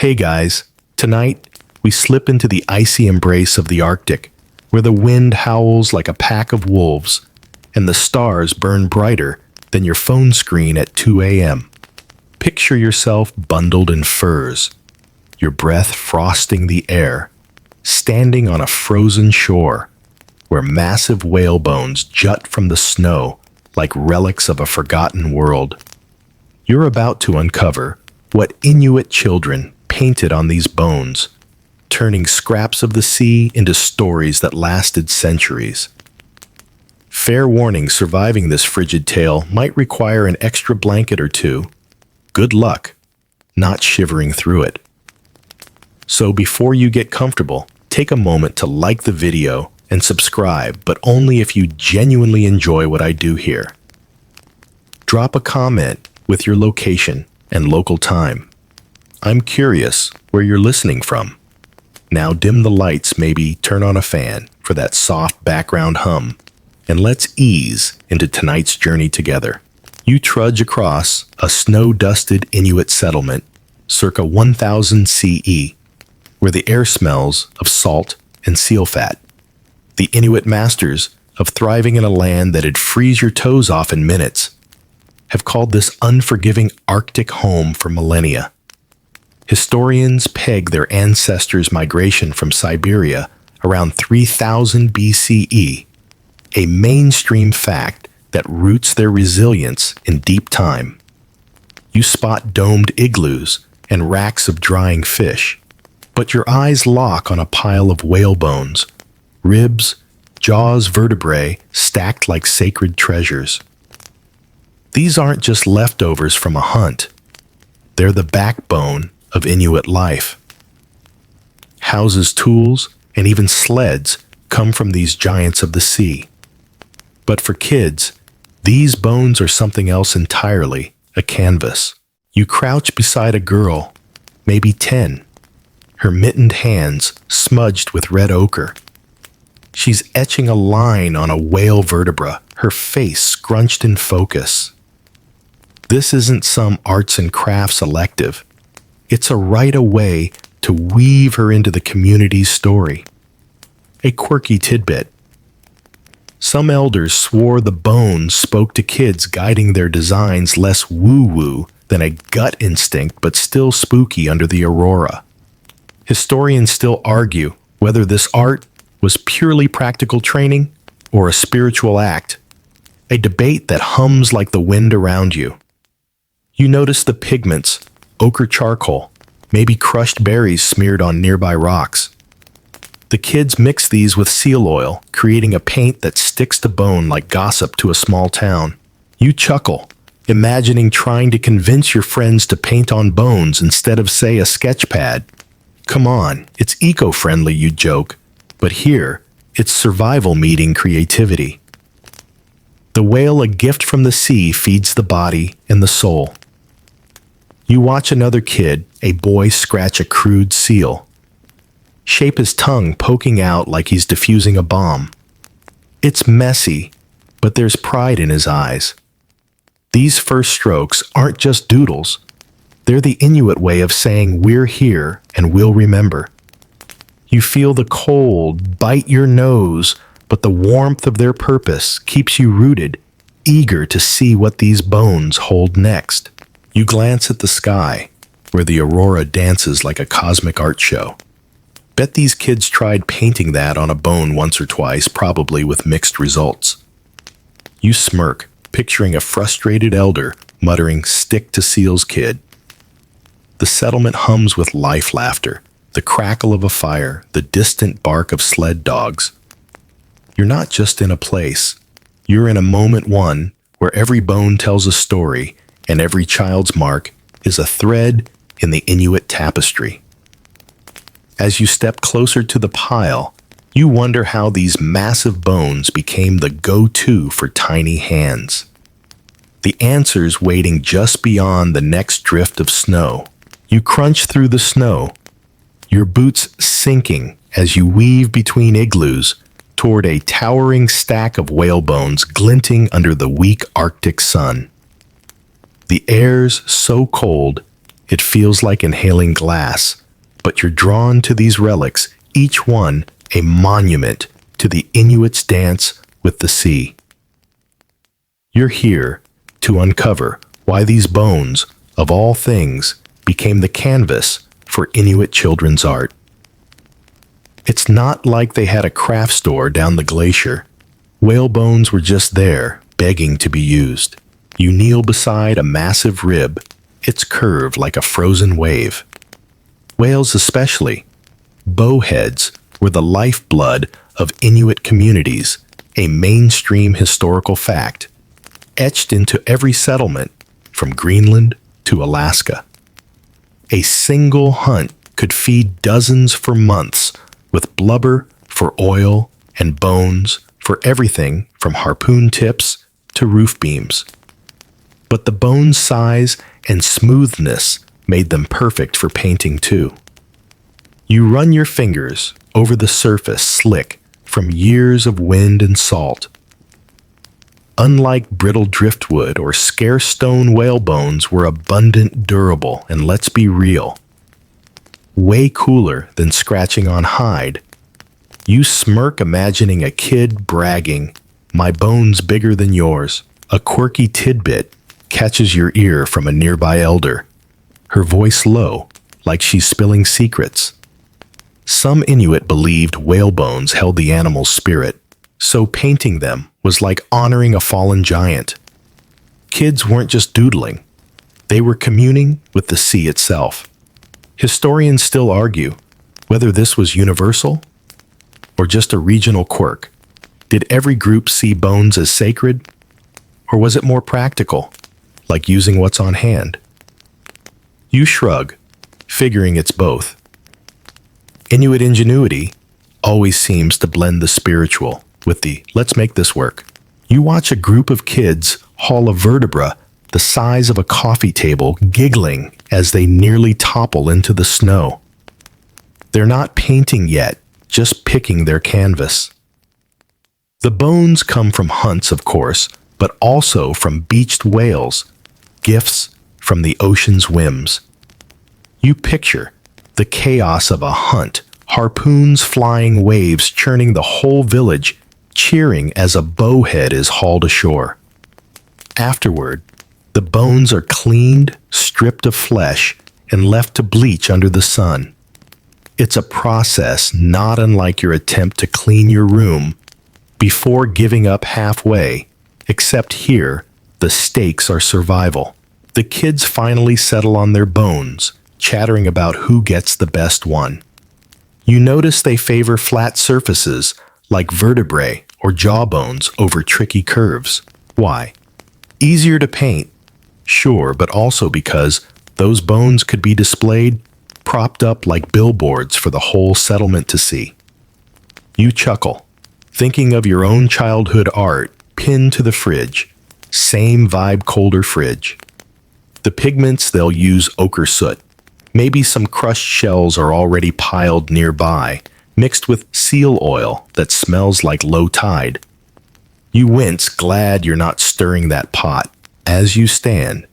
Hey guys, tonight we slip into the icy embrace of the Arctic, where the wind howls like a pack of wolves and the stars burn brighter than your phone screen at 2 a.m. Picture yourself bundled in furs, your breath frosting the air, standing on a frozen shore where massive whale bones jut from the snow like relics of a forgotten world. You're about to uncover what Inuit children painted on these bones, turning scraps of the sea into stories that lasted centuries. Fair warning, surviving this frigid tale might require an extra blanket or two. Good luck not shivering through it. So before you get comfortable, take a moment to like the video and subscribe, but only if you genuinely enjoy what I do here. Drop a comment with your location and local time. I'm curious where you're listening from. Now dim the lights, maybe turn on a fan for that soft background hum, and let's ease into tonight's journey together. You trudge across a snow-dusted Inuit settlement circa 1000 CE, where the air smells of salt and seal fat. The Inuit masters of thriving in a land that'd freeze your toes off in minutes have called this unforgiving Arctic home for millennia. Historians peg their ancestors' migration from Siberia around 3000 BCE, a mainstream fact that roots their resilience in deep time. You spot domed igloos and racks of drying fish, but your eyes lock on a pile of whale bones, ribs, jaws, vertebrae stacked like sacred treasures. These aren't just leftovers from a hunt. They're the backbone of Inuit life. Houses, tools, and even sleds come from these giants of the sea. But for kids, these bones are something else entirely, a canvas. You crouch beside a girl, maybe 10, her mittened hands smudged with red ochre. She's etching a line on a whale vertebra, her face scrunched in focus. This isn't some arts and crafts elective. It's a right away to weave her into the community's story. A quirky tidbit. Some elders swore the bones spoke to kids, guiding their designs less woo-woo than a gut instinct, but still spooky under the aurora. Historians still argue whether this art was purely practical training or a spiritual act, a debate that hums like the wind around you. You notice the pigments, ochre charcoal, maybe crushed berries smeared on nearby rocks. The kids mix these with seal oil, creating a paint that sticks to bone like gossip to a small town. You chuckle, imagining trying to convince your friends to paint on bones instead of, say, a sketch pad. Come on, it's eco-friendly, you joke, but here, it's survival meeting creativity. The whale, a gift from the sea, feeds the body and the soul. You watch another kid, a boy, scratch a crude seal, shape his tongue poking out like he's defusing a bomb. It's messy, but there's pride in his eyes. These first strokes aren't just doodles. They're the Inuit way of saying we're here and we'll remember. You feel the cold bite your nose, but the warmth of their purpose keeps you rooted, eager to see what these bones hold next. You glance at the sky, where the aurora dances like a cosmic art show. Bet these kids tried painting that on a bone once or twice, probably with mixed results. You smirk, picturing a frustrated elder muttering, "Stick to seals, kid." The settlement hums with life laughter, the crackle of a fire, the distant bark of sled dogs. You're not just in a place. You're in a moment one where every bone tells a story and every child's mark is a thread in the Inuit tapestry. As you step closer to the pile, you wonder how these massive bones became the go-to for tiny hands. The answer's waiting just beyond the next drift of snow. You crunch through the snow, your boots sinking as you weave between igloos toward a towering stack of whale bones glinting under the weak Arctic sun. The air's so cold, It feels like inhaling glass, but you're drawn to these relics, each one a monument to the Inuits' dance with the sea. You're here to uncover why these bones, of all things, became the canvas for Inuit children's art. It's not like they had a craft store down the glacier. Whale bones were just there, begging to be used. You kneel beside a massive rib, its curve like a frozen wave. Whales especially. Bowheads were the lifeblood of Inuit communities, a mainstream historical fact, etched into every settlement from Greenland to Alaska. A single hunt could feed dozens for months, with blubber for oil and bones for everything from harpoon tips to roof beams. But the bone's size and smoothness made them perfect for painting too. You run your fingers over the surface slick from years of wind and salt. Unlike brittle driftwood or scarce stone whale bones were abundant, durable, and let's be real, way cooler than scratching on hide. You smirk imagining a kid bragging, "My bone's bigger than yours." A quirky tidbit catches your ear from a nearby elder, her voice low, like she's spilling secrets. Some Inuit believed whale bones held the animal's spirit, so painting them was like honoring a fallen giant. Kids weren't just doodling, they were communing with the sea itself. Historians still argue whether this was universal or just a regional quirk. Did every group see bones as sacred, or was it more practical, like using what's on hand? You shrug, figuring it's both. Inuit ingenuity always seems to blend the spiritual with the "let's make this work." You watch a group of kids haul a vertebra the size of a coffee table, giggling as they nearly topple into the snow. They're not painting yet, just picking their canvas. The bones come from hunts, of course, but also from beached whales, gifts from the ocean's whims. You picture the chaos of a hunt, harpoons flying, waves churning, the whole village cheering as a bowhead is hauled ashore. Afterward, the bones are cleaned, stripped of flesh, and left to bleach under the sun. It's a process not unlike your attempt to clean your room before giving up halfway, except here, the stakes are survival. The kids finally settle on their bones, chattering about who gets the best one. You notice they favor flat surfaces like vertebrae or jawbones over tricky curves. Why? Easier to paint, sure, but also because those bones could be displayed, propped up like billboards for the whole settlement to see. You chuckle, thinking of your own childhood art pinned to the fridge. Same vibe, colder fridge. The pigments they'll use: ochre soot. Maybe some crushed shells are already piled nearby, mixed with seal oil that smells like low tide. You wince, glad you're not stirring that pot. As you stand,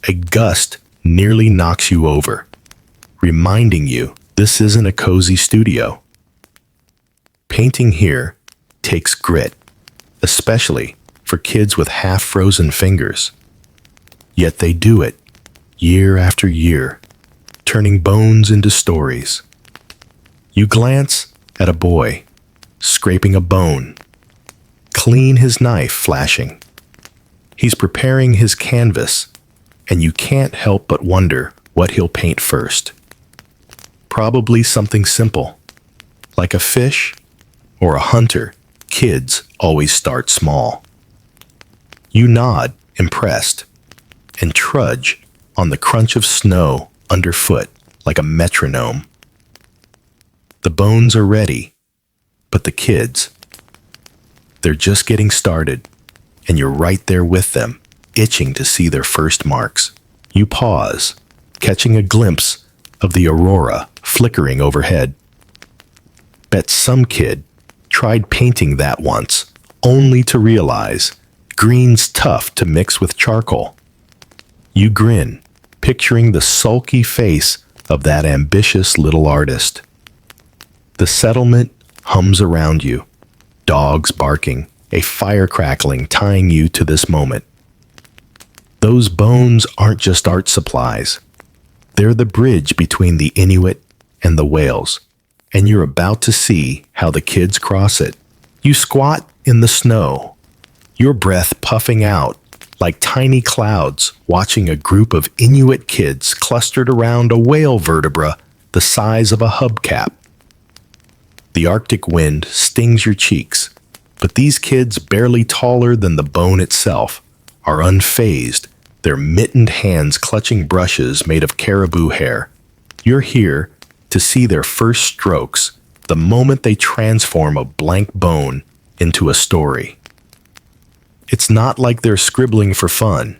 a gust nearly knocks you over, reminding you this isn't a cozy studio. Painting here takes grit, especially for kids with half-frozen fingers. Yet they do it, year after year, turning bones into stories. You glance at a boy, scraping a bone, clean his knife flashing. He's preparing his canvas, and you can't help but wonder what he'll paint first. Probably something simple, like a fish or a hunter. Kids always start small. You nod, impressed, and trudge on the crunch of snow underfoot like a metronome. The bones are ready, but the kids, they're just getting started, and you're right there with them, itching to see their first marks. You pause, catching a glimpse of the aurora flickering overhead. Bet some kid tried painting that once, only to realize green's tough to mix with charcoal. You grin, picturing the sulky face of that ambitious little artist. The settlement hums around you, dogs barking, a fire crackling tying you to this moment. Those bones aren't just art supplies. They're the bridge between the Inuit and the whales, and you're about to see how the kids cross it. You squat in the snow, your breath puffing out like tiny clouds, watching a group of Inuit kids clustered around a whale vertebra the size of a hubcap. The Arctic wind stings your cheeks, but these kids, barely taller than the bone itself, are unfazed, their mittened hands clutching brushes made of caribou hair. You're here to see their first strokes, the moment they transform a blank bone into a story. It's not like they're scribbling for fun.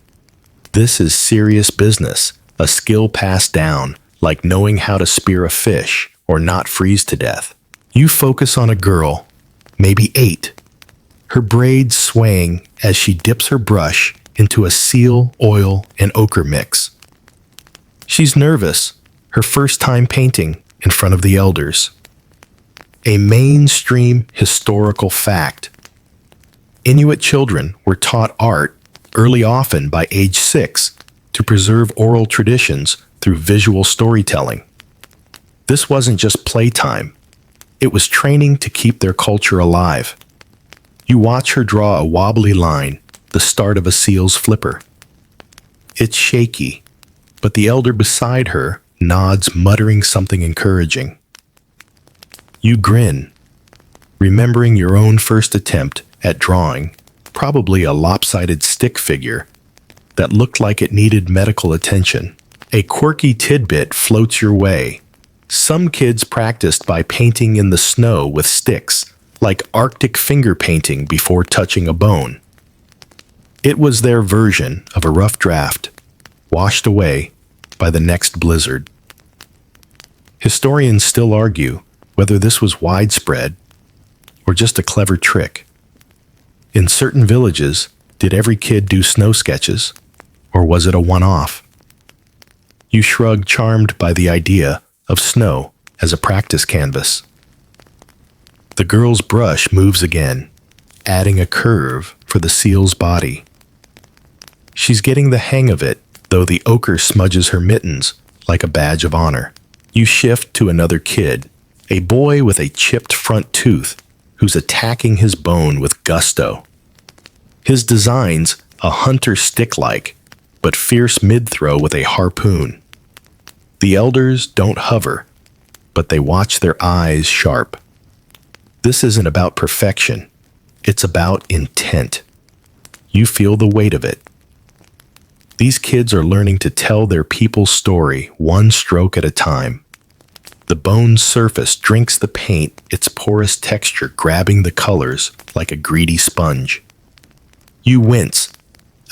This is serious business, a skill passed down, like knowing how to spear a fish or not freeze to death. You focus on a girl, maybe 8, her braids swaying as she dips her brush into a seal, oil, and ochre mix. She's nervous, her first time painting in front of the elders. A mainstream historical fact. Inuit children were taught art early, often by age 6, to preserve oral traditions through visual storytelling. This wasn't just playtime. It was training to keep their culture alive. You watch her draw a wobbly line, the start of a seal's flipper. It's shaky, but the elder beside her nods, muttering something encouraging. You grin, remembering your own first attempt at drawing, probably a lopsided stick figure that looked like it needed medical attention. A quirky tidbit floats your way. Some kids practiced by painting in the snow with sticks, like Arctic finger painting before touching a bone. It was their version of a rough draft, washed away by the next blizzard. Historians still argue whether this was widespread or just a clever trick. In certain villages, did every kid do snow sketches, or was it a one-off? You shrug, charmed by the idea of snow as a practice canvas. The girl's brush moves again, adding a curve for the seal's body. She's getting the hang of it, though the ochre smudges her mittens like a badge of honor. You shift to another kid, a boy with a chipped front tooth who's attacking his bone with gusto. His design's a hunter stick-like, but fierce mid-throw with a harpoon. The elders don't hover, but they watch, their eyes sharp. This isn't about perfection. It's about intent. You feel the weight of it. These kids are learning to tell their people's story one stroke at a time. The bone's surface drinks the paint, its porous texture grabbing the colors like a greedy sponge. You wince,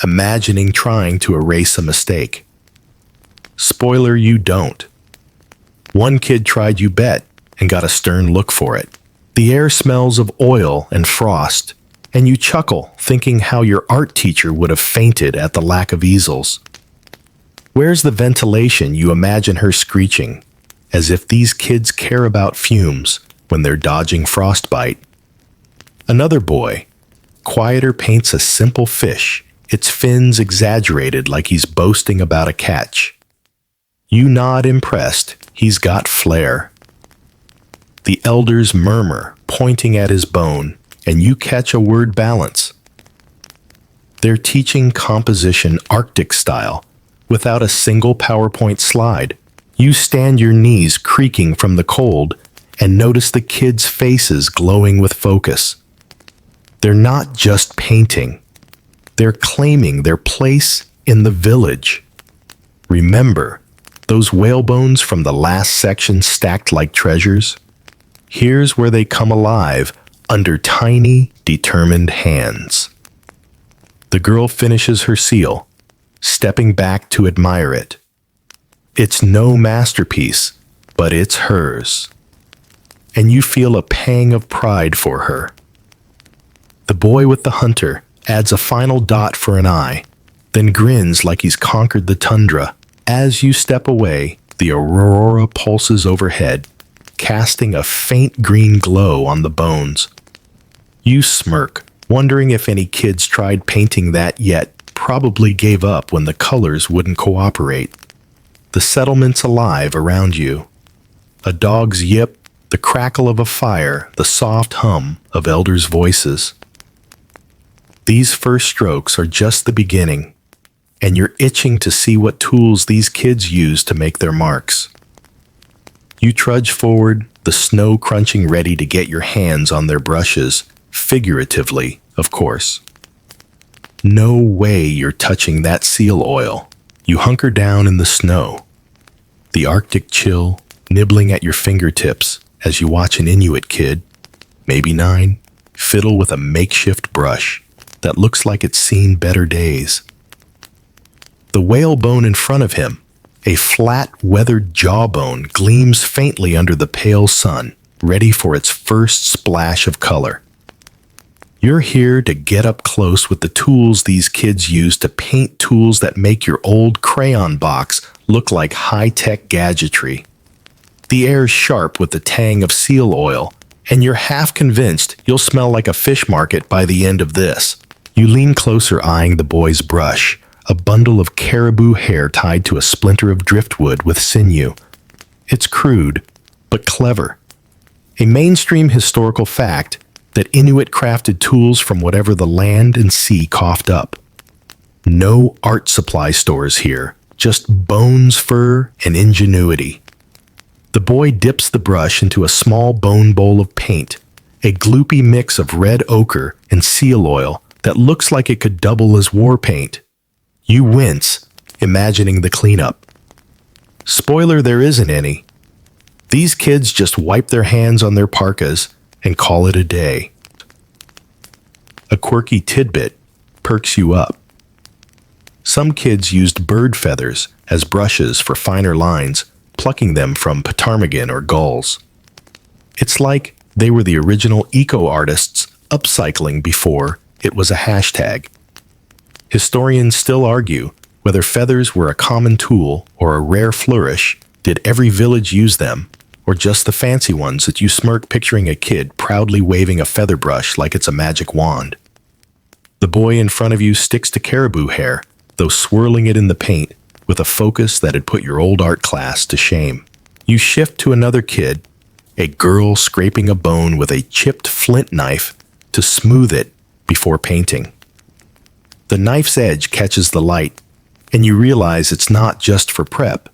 imagining trying to erase a mistake. Spoiler, you don't. One kid tried, you bet, and got a stern look for it. The air smells of oil and frost, and you chuckle, thinking how your art teacher would have fainted at the lack of easels. Where's the ventilation? You imagine her screeching, as if these kids care about fumes when they're dodging frostbite. Another boy, quieter, paints a simple fish, its fins exaggerated like he's boasting about a catch. You nod, impressed. He's got flair. The elders murmur, pointing at his bone, and you catch a word: balance. They're teaching composition Arctic style, without a single PowerPoint slide. You stand, your knees creaking from the cold, and notice the kids' faces glowing with focus. They're not just painting. They're claiming their place in the village. Remember those whale bones from the last section stacked like treasures? Here's where they come alive under tiny, determined hands. The girl finishes her seal, stepping back to admire it. It's no masterpiece, but it's hers. And you feel a pang of pride for her. The boy with the hunter adds a final dot for an eye, then grins like he's conquered the tundra. As you step away, the aurora pulses overhead, casting a faint green glow on the bones. You smirk, wondering if any kids tried painting that yet probably gave up when the colors wouldn't cooperate. The settlement's alive around you. A dog's yip, the crackle of a fire, the soft hum of elders' voices. These first strokes are just the beginning, and you're itching to see what tools these kids use to make their marks. You trudge forward, the snow crunching ready to get your hands on their brushes, figuratively, of course. No way you're touching that seal oil. You hunker down in the snow, the Arctic chill nibbling at your fingertips as you watch an Inuit kid, maybe 9, fiddle with a makeshift brush that looks like it's seen better days. The whalebone in front of him, a flat, weathered jawbone, gleams faintly under the pale sun, ready for its first splash of color. You're here to get up close with the tools these kids use to paint tools that make your old crayon box look like high-tech gadgetry. The air's sharp with the tang of seal oil, and you're half convinced you'll smell like a fish market by the end of this. You lean closer, eyeing the boy's brush, a bundle of caribou hair tied to a splinter of driftwood with sinew. It's crude, but clever. A mainstream historical fact that Inuit crafted tools from whatever the land and sea coughed up. No art supply stores here, just bones, fur, and ingenuity. The boy dips the brush into a small bone bowl of paint, a gloopy mix of red ochre and seal oil that looks like it could double as war paint. You wince, imagining the cleanup. Spoiler, there isn't any. These kids just wipe their hands on their parkas and call it a day. A quirky tidbit perks you up. Some kids used bird feathers as brushes for finer lines, plucking them from ptarmigan or gulls. It's like they were the original eco-artists upcycling before it was a hashtag. Historians still argue whether feathers were a common tool or a rare flourish. Did every village use them, or just the fancy ones that you smirk picturing a kid proudly waving a feather brush like it's a magic wand? The boy in front of you sticks to caribou hair, though swirling it in the paint with a focus that'd put your old art class to shame. You shift to another kid, a girl scraping a bone with a chipped flint knife to smooth it before painting. The knife's edge catches the light, and you realize it's not just for prep.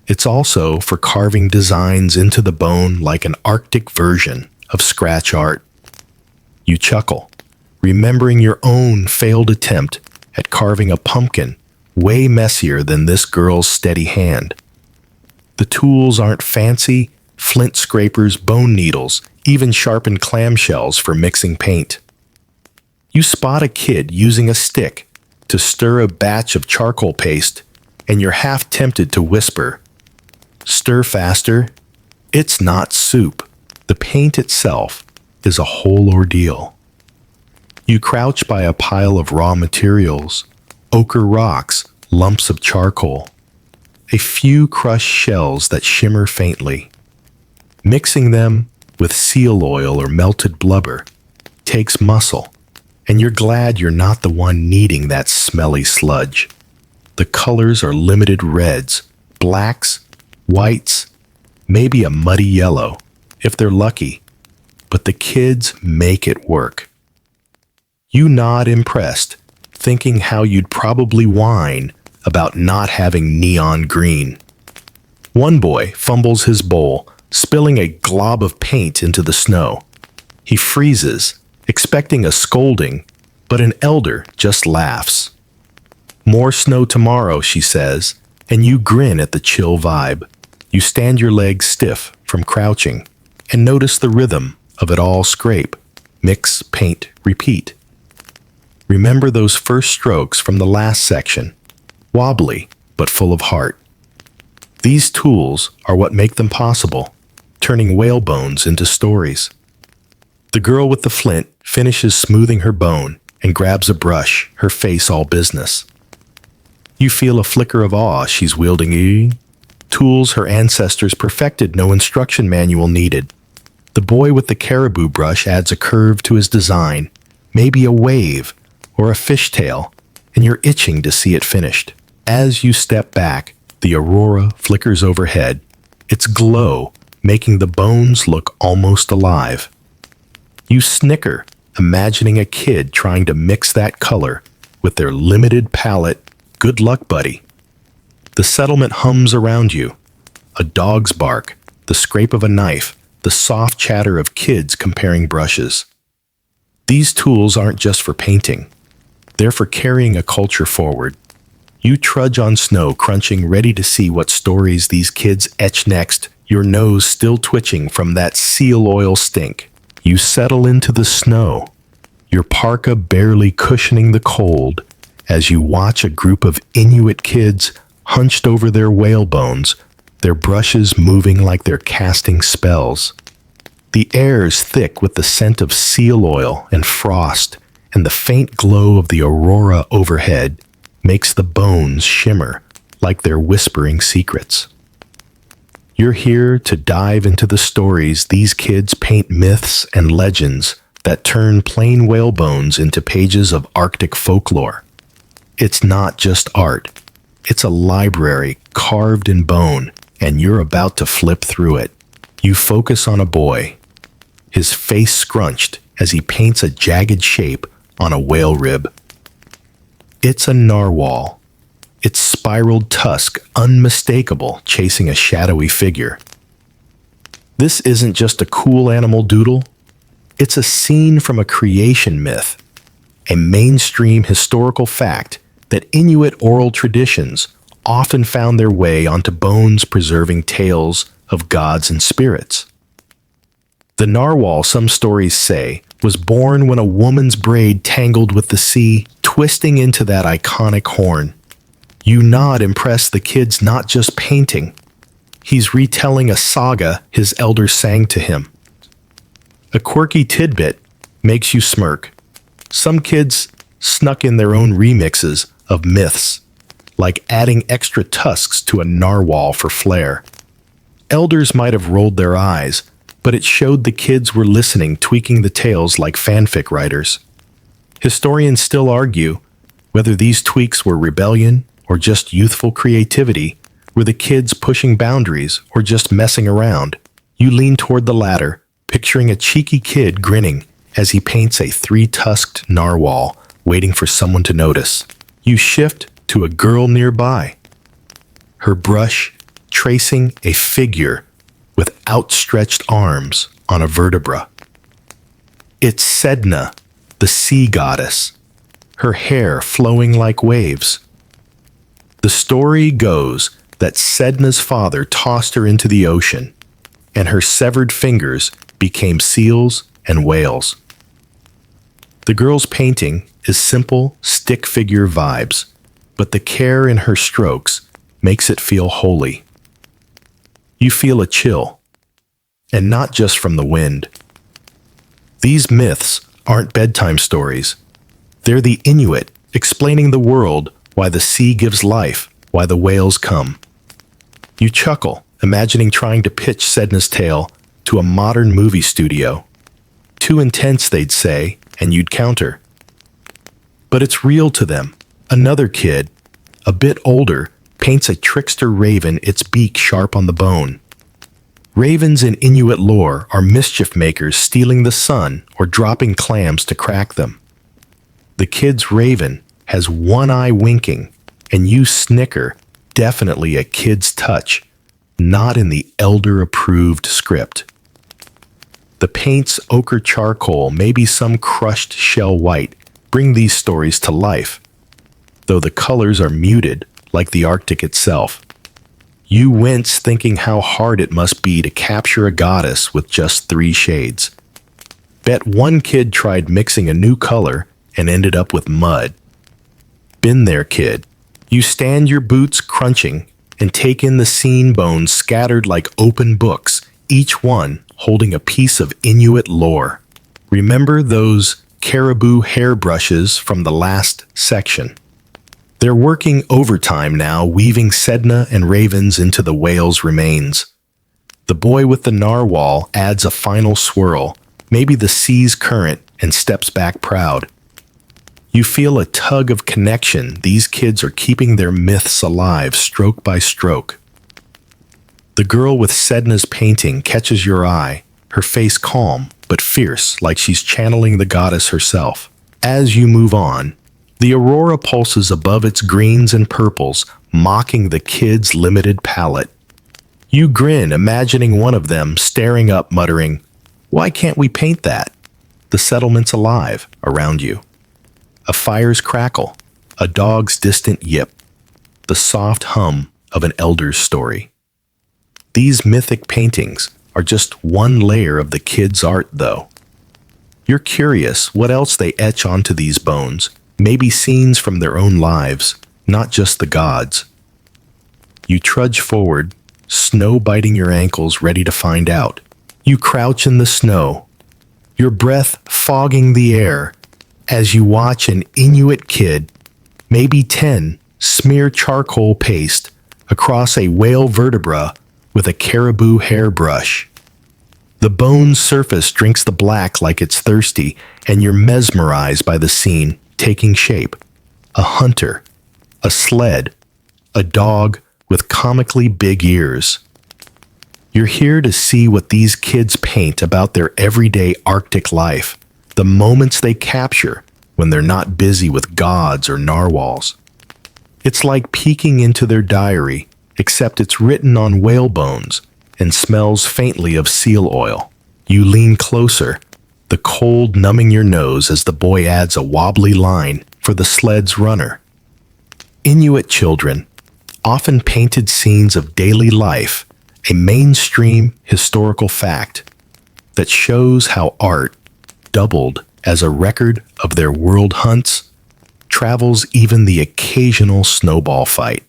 It's also for carving designs into the bone like an Arctic version of scratch art. You chuckle, remembering your own failed attempt at carving a pumpkin way messier than this girl's steady hand. The tools aren't fancy, flint scrapers, bone needles, even sharpened clamshells for mixing paint. You spot a kid using a stick to stir a batch of charcoal paste, and you're half tempted to whisper, "Stir faster." It's not soup. The paint itself is a whole ordeal. You crouch by a pile of raw materials, ochre rocks, lumps of charcoal, a few crushed shells that shimmer faintly. Mixing them with seal oil or melted blubber takes muscle, and you're glad you're not the one kneading that smelly sludge. The colors are limited reds, blacks, whites, maybe a muddy yellow, if they're lucky, but the kids make it work. You nod impressed, thinking how you'd probably whine about not having neon green. One boy fumbles his bowl, spilling a glob of paint into the snow. He freezes, expecting a scolding, but an elder just laughs. "More snow tomorrow," she says, and you grin at the chill vibe. You stand your legs stiff from crouching and notice the rhythm of it all. Scrape, mix, paint, repeat. Remember those first strokes from the last section, wobbly but full of heart. These tools are what make them possible, turning whalebones into stories. The girl with the flint finishes smoothing her bone and grabs a brush, her face all business. You feel a flicker of awe. She's wielding tools her ancestors perfected, no instruction manual needed. The boy with the caribou brush adds a curve to his design, maybe a wave or a fishtail, and you're itching to see it finished. As you step back, the aurora flickers overhead, its glow making the bones look almost alive. You snicker, imagining a kid trying to mix that color with their limited palette. Good luck, buddy. The settlement hums around you. A dog's bark, the scrape of a knife, the soft chatter of kids comparing brushes. These tools aren't just for painting. They're for carrying a culture forward. You trudge on snow, crunching, ready to see what stories these kids etch next, your nose still twitching from that seal oil stink. You settle into the snow, your parka barely cushioning the cold, as you watch a group of Inuit kids hunched over their whalebones, their brushes moving like they're casting spells. The air's thick with the scent of seal oil and frost, and the faint glow of the aurora overhead makes the bones shimmer like they're whispering secrets. You're here to dive into the stories these kids paint, myths and legends that turn plain whale bones into pages of Arctic folklore. It's not just art. It's a library carved in bone, and you're about to flip through it. You focus on a boy, his face scrunched as he paints a jagged shape on a whale rib. It's a narwhal, its spiraled tusk unmistakable, chasing a shadowy figure. This isn't just a cool animal doodle. It's a scene from a creation myth, a mainstream historical fact that Inuit oral traditions often found their way onto bones preserving tales of gods and spirits. The narwhal, some stories say, was born when a woman's braid tangled with the sea, twisting into that iconic horn. You nod, impressed. The kid's not just painting. He's retelling a saga his elders sang to him. A quirky tidbit makes you smirk. Some kids snuck in their own remixes of myths, like adding extra tusks to a narwhal for flair. Elders might have rolled their eyes, but it showed the kids were listening, tweaking the tales like fanfic writers. Historians still argue whether these tweaks were rebellion or just youthful creativity. Were the kids pushing boundaries or just messing around? You lean toward the latter, picturing a cheeky kid grinning as he paints a three-tusked narwhal, waiting for someone to notice. You shift to a girl nearby, her brush tracing a figure with outstretched arms on a vertebra. It's Sedna, the sea goddess, her hair flowing like waves. The story goes that Sedna's father tossed her into the ocean, and her severed fingers became seals and whales. The girl's painting is simple stick figure vibes, but the care in her strokes makes it feel holy. You feel a chill, and not just from the wind. These myths aren't bedtime stories. They're the Inuit explaining the world, why the sea gives life, why the whales come. You chuckle, imagining trying to pitch Sedna's tale to a modern movie studio. Too intense, they'd say, and you'd counter. But it's real to them. Another kid, a bit older, paints a trickster raven, its beak sharp on the bone. Ravens in Inuit lore are mischief makers, stealing the sun or dropping clams to crack them. The kid's raven has one eye winking, and you snicker, definitely a kid's touch, not in the elder-approved script. The paint's ochre charcoal, maybe some crushed shell white, bring these stories to life, though the colors are muted like the Arctic itself. You wince, thinking how hard it must be to capture a goddess with just 3 shades. Bet one kid tried mixing a new color and ended up with mud. Been there, kid. You stand your boots crunching and take in the scene, bones scattered like open books, each one holding a piece of Inuit lore. Remember those caribou hairbrushes from the last section? They're working overtime now, weaving sedna and ravens into the whale's remains. The boy with the narwhal adds a final swirl, maybe the sea's current, and steps back proud. You feel a tug of connection. These kids are keeping their myths alive, stroke by stroke. The girl with Sedna's painting catches your eye, her face calm but fierce, like she's channeling the goddess herself. As you move on, the aurora pulses above its greens and purples, mocking the kid's limited palette. You grin, imagining one of them staring up, muttering, "Why can't we paint that?" The settlement's alive around you. A fire's crackle, a dog's distant yip, the soft hum of an elder's story. These mythic paintings are just one layer of the kid's art, though. You're curious what else they etch onto these bones, maybe scenes from their own lives, not just the gods. You trudge forward, snow biting your ankles, ready to find out. You crouch in the snow, your breath fogging the air, as you watch an Inuit kid, maybe 10, smear charcoal paste across a whale vertebra with a caribou hairbrush. The bone's surface drinks the black like it's thirsty, and you're mesmerized by the scene taking shape. A hunter, a sled, a dog with comically big ears. You're here to see what these kids paint about their everyday Arctic life, the moments they capture when they're not busy with gods or narwhals. It's like peeking into their diary, except it's written on whale bones and smells faintly of seal oil. You lean closer, the cold numbing your nose as the boy adds a wobbly line for the sled's runner. Inuit children often painted scenes of daily life, a mainstream historical fact that shows how art doubled as a record of their world hunts, travels, even the occasional snowball fight.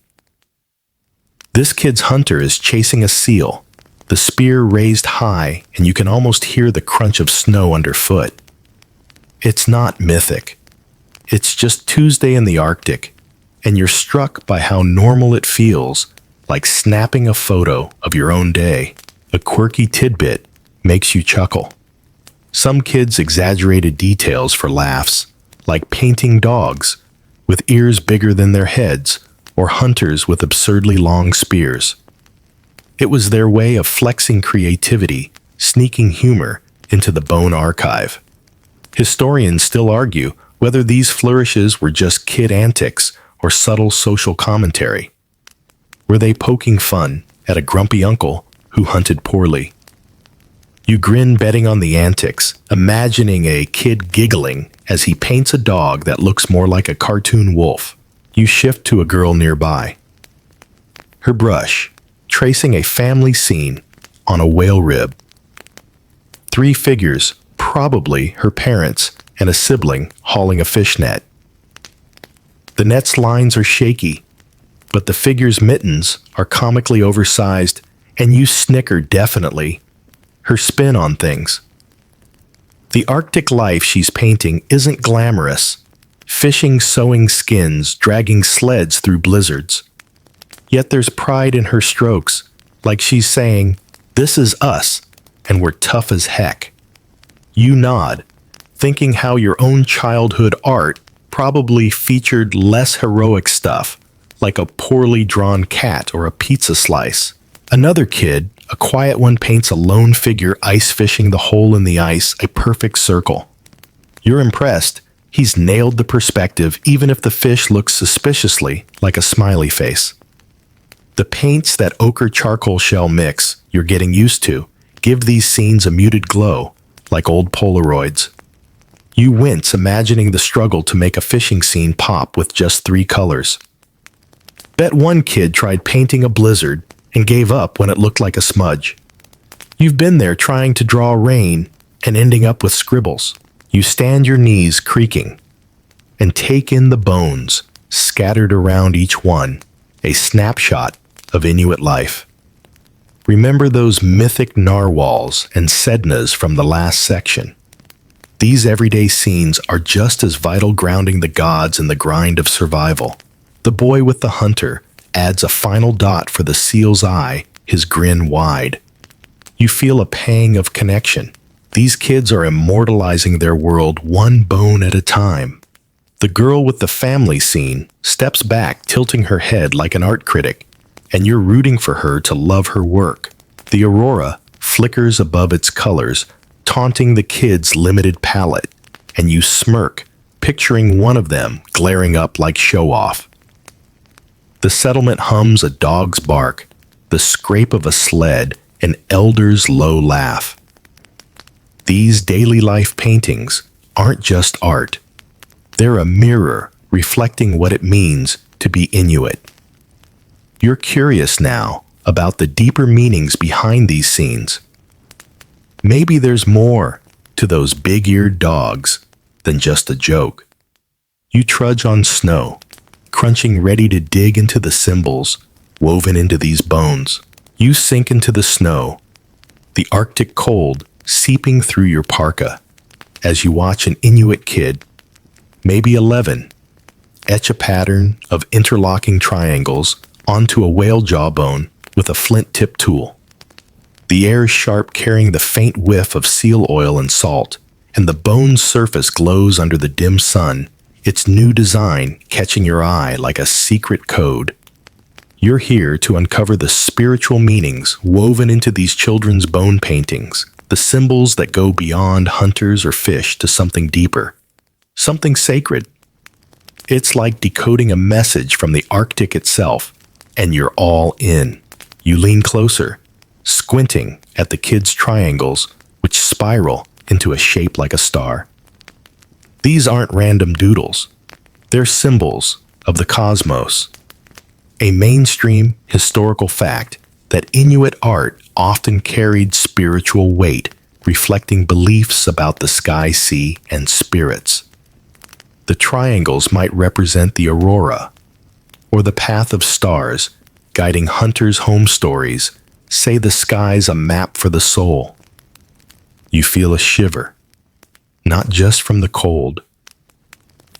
This kid's hunter is chasing a seal, the spear raised high, and you can almost hear the crunch of snow underfoot. It's not mythic. It's just Tuesday in the Arctic, and you're struck by how normal it feels, like snapping a photo of your own day. A quirky tidbit makes you chuckle. Some kids exaggerated details for laughs, like painting dogs with ears bigger than their heads, or hunters with absurdly long spears. It was their way of flexing creativity, sneaking humor into the bone archive. Historians still argue whether these flourishes were just kid antics or subtle social commentary. Were they poking fun at a grumpy uncle who hunted poorly? You grin, betting on the antics, imagining a kid giggling as he paints a dog that looks more like a cartoon wolf. You shift to a girl nearby. Her brush, tracing a family scene on a whale rib. 3 figures, probably her parents and a sibling, hauling a fish net. The net's lines are shaky, but the figure's mittens are comically oversized, and you snicker definitely. Her spin on things. The Arctic life she's painting isn't glamorous. Fishing, sewing skins, dragging sleds through blizzards. Yet there's pride in her strokes, like she's saying, "This is us, and we're tough as heck." You nod, thinking how your own childhood art probably featured less heroic stuff, like a poorly drawn cat or a pizza slice. Another kid, a quiet one, paints a lone figure ice fishing the hole in the ice, a perfect circle. You're impressed. He's nailed the perspective, even if the fish looks suspiciously like a smiley face. The paints that ochre charcoal shell mix you're getting used to give these scenes a muted glow, like old Polaroids. You wince, imagining the struggle to make a fishing scene pop with just 3 colors. Bet one kid tried painting a blizzard and gave up when it looked like a smudge. You've been there trying to draw rain and ending up with scribbles. You stand, your knees creaking, and take in the bones scattered around each one, a snapshot of Inuit life. Remember those mythic narwhals and sednas from the last section. These everyday scenes are just as vital, grounding the gods in the grind of survival. The boy with the hunter adds a final dot for the seal's eye, his grin wide. You feel a pang of connection. These kids are immortalizing their world one bone at a time. The girl with the family scene steps back, tilting her head like an art critic, and you're rooting for her to love her work. The aurora flickers above its colors, taunting the kid's limited palette, and you smirk, picturing one of them glaring up like show-off. The settlement hums a dog's bark, the scrape of a sled, an elder's low laugh. These daily life paintings aren't just art. They're a mirror reflecting what it means to be Inuit. You're curious now about the deeper meanings behind these scenes. Maybe there's more to those big-eared dogs than just a joke. You trudge on snow, crunching ready to dig into the symbols woven into these bones. You sink into the snow, the Arctic cold seeping through your parka, as you watch an Inuit kid, maybe 11, etch a pattern of interlocking triangles onto a whale jawbone with a flint-tip tool. The air is sharp, carrying the faint whiff of seal oil and salt, and the bone's surface glows under the dim sun, its new design catching your eye like a secret code. You're here to uncover the spiritual meanings woven into these children's bone paintings, the symbols that go beyond hunters or fish to something deeper, something sacred. It's like decoding a message from the Arctic itself, and you're all in. You lean closer, squinting at the kids' triangles, which spiral into a shape like a star. These aren't random doodles. They're symbols of the cosmos. A mainstream historical fact that Inuit art often carried spiritual weight, reflecting beliefs about the sky, sea, and spirits. The triangles might represent the aurora, or the path of stars, guiding hunters' home stories, say the sky's a map for the soul. You feel a shiver, not just from the cold,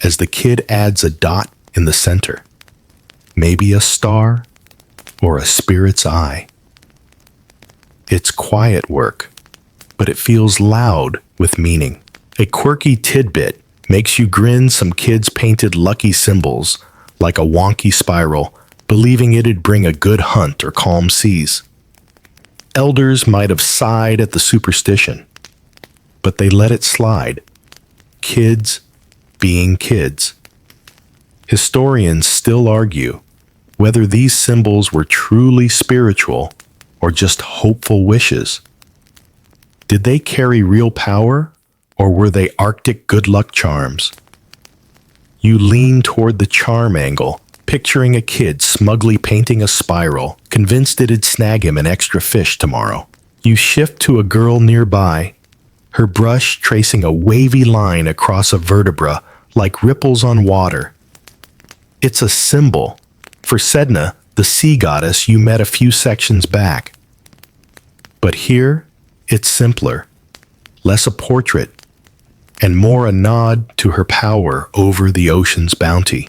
as the kid adds a dot in the center, maybe a star or a spirit's eye. It's quiet work, but it feels loud with meaning. A quirky tidbit makes you grin. Some kids painted lucky symbols, like a wonky spiral, believing it'd bring a good hunt or calm seas. Elders might have sighed at the superstition, but they let it slide. Kids being kids. Historians still argue whether these symbols were truly spiritual or just hopeful wishes. Did they carry real power, or were they Arctic good luck charms? You lean toward the charm angle, picturing a kid smugly painting a spiral, convinced it'd snag him an extra fish tomorrow. You shift to a girl nearby, her brush tracing a wavy line across a vertebra like ripples on water. It's a symbol for Sedna, the sea goddess you met a few sections back. But here, it's simpler, less a portrait, and more a nod to her power over the ocean's bounty.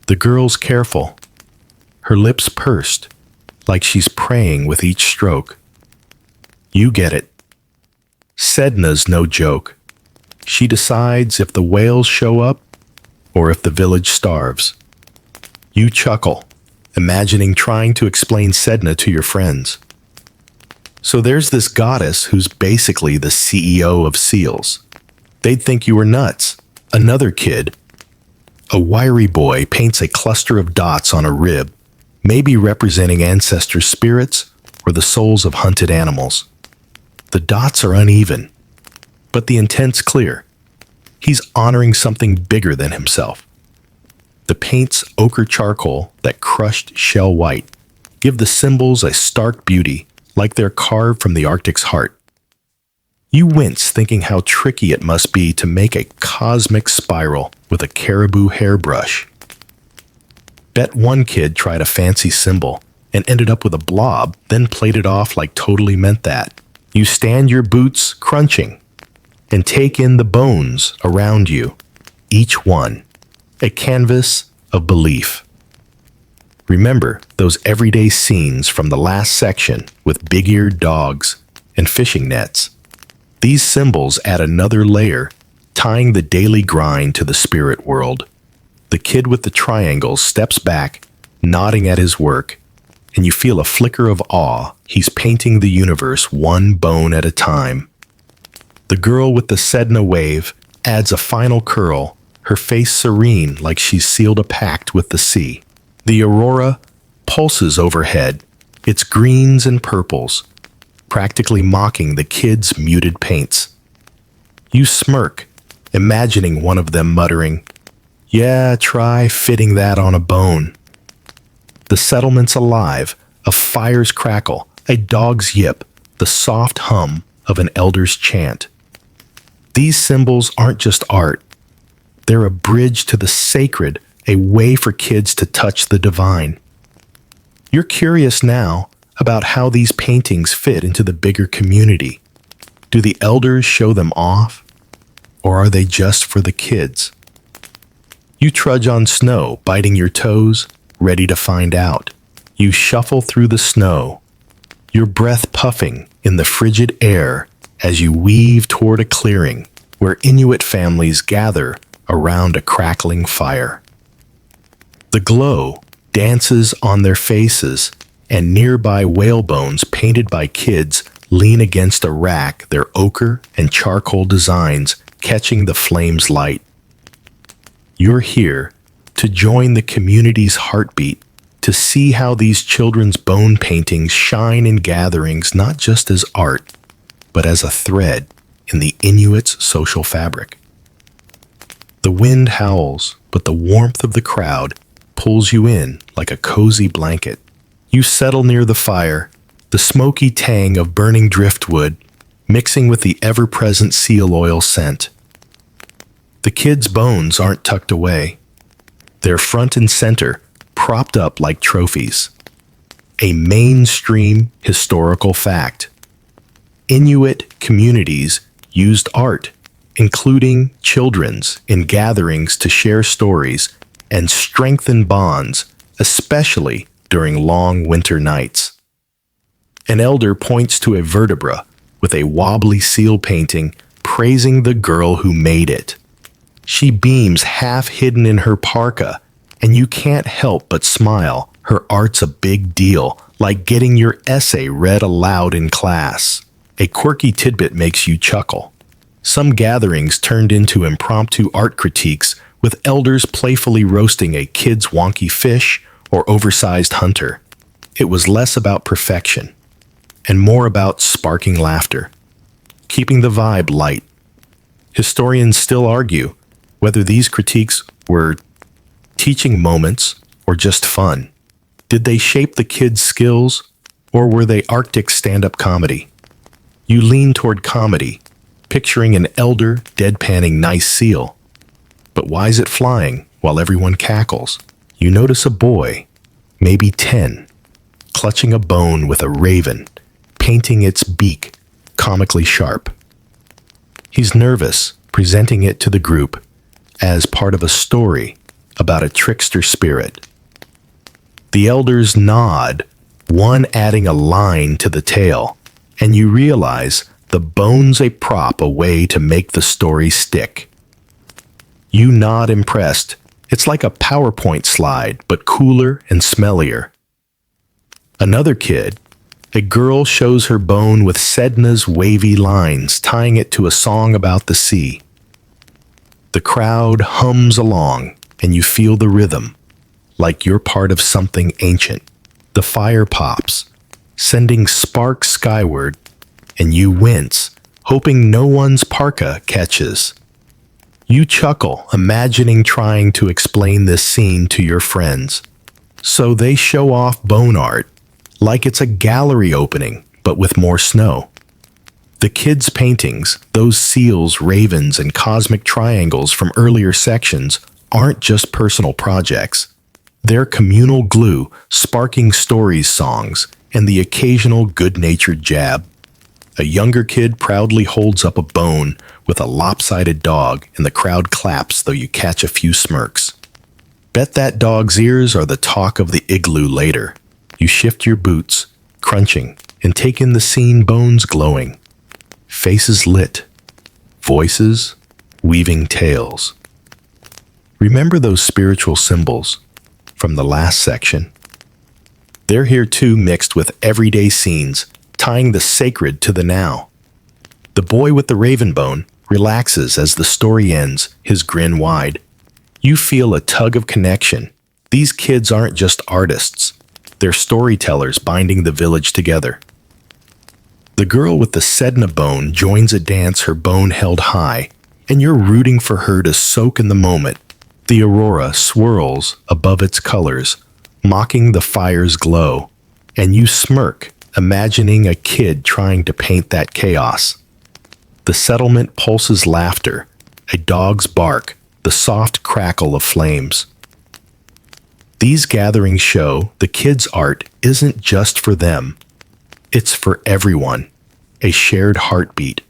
The girl's careful, her lips pursed, like she's praying with each stroke. You get it. Sedna's no joke. She decides if the whales show up or if the village starves. You chuckle, imagining trying to explain Sedna to your friends. So there's this goddess who's basically the CEO of seals. They'd think you were nuts. Another kid, a wiry boy, paints a cluster of dots on a rib, maybe representing ancestor spirits or the souls of hunted animals. The dots are uneven, but the intent's clear. He's honoring something bigger than himself. The paint's ochre charcoal, that crushed shell white, give the symbols a stark beauty, like they're carved from the Arctic's heart. You wince thinking how tricky it must be to make a cosmic spiral with a caribou hairbrush. Bet one kid tried a fancy symbol and ended up with a blob, then played it off like totally meant that. You stand your boots crunching and take in the bones around you, each one a canvas of belief. Remember those everyday scenes from the last section with big-eared dogs and fishing nets. These symbols add another layer, tying the daily grind to the spirit world. The kid with the triangles steps back, nodding at his work, and you feel a flicker of awe. He's painting the universe one bone at a time. The girl with the Sedna wave adds a final curl, her face serene like she's sealed a pact with the sea. The aurora pulses overhead, its greens and purples, practically mocking the kid's muted paints. You smirk, imagining one of them muttering, "Yeah, try fitting that on a bone." The settlement's alive, a fire's crackle, a dog's yip, the soft hum of an elder's chant. These symbols aren't just art. They're a bridge to the sacred, a way for kids to touch the divine. You're curious now about how these paintings fit into the bigger community. Do the elders show them off, or are they just for the kids? You trudge on snow, biting your toes, ready to find out. You shuffle through the snow, your breath puffing in the frigid air as you weave toward a clearing where Inuit families gather around a crackling fire. The glow dances on their faces, and nearby whale bones painted by kids lean against a rack, their ochre and charcoal designs catching the flame's light. You're here to join the community's heartbeat, to see how these children's bone paintings shine in gatherings not just as art, but as a thread in the Inuit's social fabric. The wind howls, but the warmth of the crowd pulls you in like a cozy blanket. You settle near the fire, the smoky tang of burning driftwood mixing with the ever-present seal oil scent. The kids' bones aren't tucked away. They're front and center, propped up like trophies. A mainstream historical fact. Inuit communities used art, including children's, in gatherings to share stories and strengthen bonds, especially during long winter nights. An elder points to a vertebra with a wobbly seal painting, praising the girl who made it. She beams half hidden in her parka, and you can't help but smile. Her art's a big deal, like getting your essay read aloud in class. A quirky tidbit makes you chuckle. Some gatherings turned into impromptu art critiques, with elders playfully roasting a kid's wonky fish or oversized hunter. It was less about perfection and more about sparking laughter, keeping the vibe light. Historians still argue whether these critiques were teaching moments or just fun. Did they shape the kids' skills, or were they Arctic stand-up comedy? You lean toward comedy, picturing an elder deadpanning nice seal. But why is it flying while everyone cackles? You notice a boy, maybe 10, clutching a bone with a raven, painting its beak comically sharp. He's nervous, presenting it to the group as part of a story about a trickster spirit. The elders nod, one adding a line to the tale, and you realize the bone's a prop, a way to make the story stick. You nod impressed. It's like a PowerPoint slide, but cooler and smellier. Another kid, a girl, shows her bone with Sedna's wavy lines, tying it to a song about the sea. The crowd hums along, and you feel the rhythm, like you're part of something ancient. The fire pops, sending sparks skyward, and you wince, hoping no one's parka catches. You chuckle, imagining trying to explain this scene to your friends. So they show off bone art, like it's a gallery opening, but with more snow. The kids' paintings, those seals, ravens, and cosmic triangles from earlier sections, aren't just personal projects. They're communal glue, sparking stories, songs, and the occasional good-natured jab. A younger kid proudly holds up a bone with a lopsided dog, and the crowd claps, though you catch a few smirks. Bet that dog's ears are the talk of the igloo later. You shift your boots, crunching, and take in the scene, bones glowing, faces lit, voices weaving tales. Remember those spiritual symbols from the last section? They're here too, mixed with everyday scenes, tying the sacred to the now. The boy with the raven bone relaxes as the story ends, his grin wide. You feel a tug of connection. These kids aren't just artists, they're storytellers binding the village together. The girl with the sedna bone joins a dance, her bone held high, and you're rooting for her to soak in the moment. The aurora swirls above its colors, mocking the fire's glow, and you smirk, imagining a kid trying to paint that chaos. The settlement pulses laughter, a dog's bark, the soft crackle of flames. These gatherings show the kids' art isn't just for them, it's for everyone, a shared heartbeat.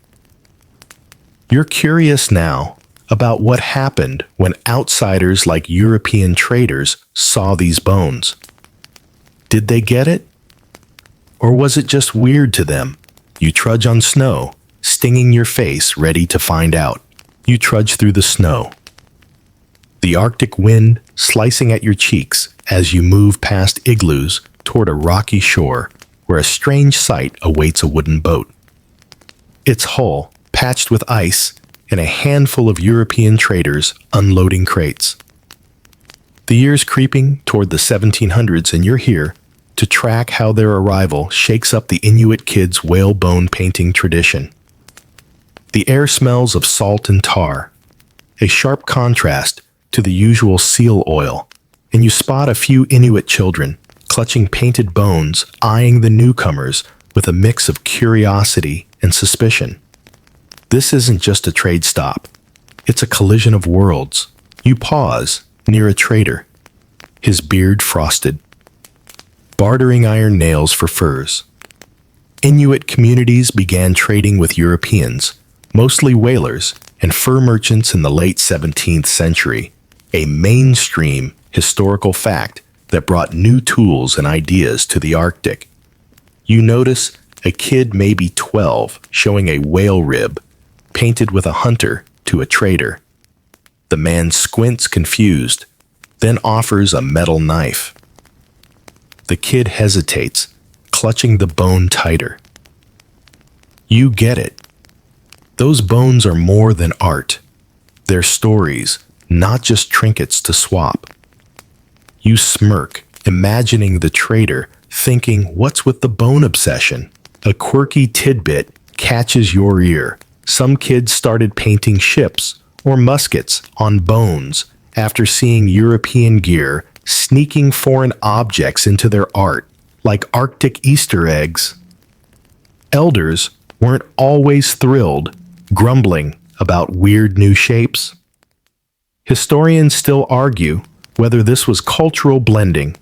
You're curious now about what happened when outsiders like European traders saw these bones. Did they get it? Or was it just weird to them? You trudge on snow, stinging your face, ready to find out. You trudge through the snow, the Arctic wind slicing at your cheeks as you move past igloos toward a rocky shore where a strange sight awaits a wooden boat. Its hull patched with ice and a handful of European traders unloading crates. The year's creeping toward the 1700s, and you're here to track how their arrival shakes up the Inuit kids' whalebone painting tradition. The air smells of salt and tar, a sharp contrast to the usual seal oil, and you spot a few Inuit children clutching painted bones, eyeing the newcomers with a mix of curiosity and suspicion. This isn't just a trade stop. It's a collision of worlds. You pause near a trader, his beard frosted, bartering iron nails for furs. Inuit communities began trading with Europeans, mostly whalers and fur merchants in the late 17th century, a mainstream historical fact that brought new tools and ideas to the Arctic. You notice a kid, maybe 12, showing a whale rib, painted with a hunter to a trader. The man squints confused, then offers a metal knife. The kid hesitates, clutching the bone tighter. You get it. Those bones are more than art. They're stories, not just trinkets to swap. You smirk, imagining the trader thinking, what's with the bone obsession? A quirky tidbit catches your ear. Some kids started painting ships or muskets on bones after seeing European gear sneaking foreign objects into their art, like Arctic Easter eggs. Elders weren't always thrilled, grumbling about weird new shapes. Historians still argue whether this was cultural blending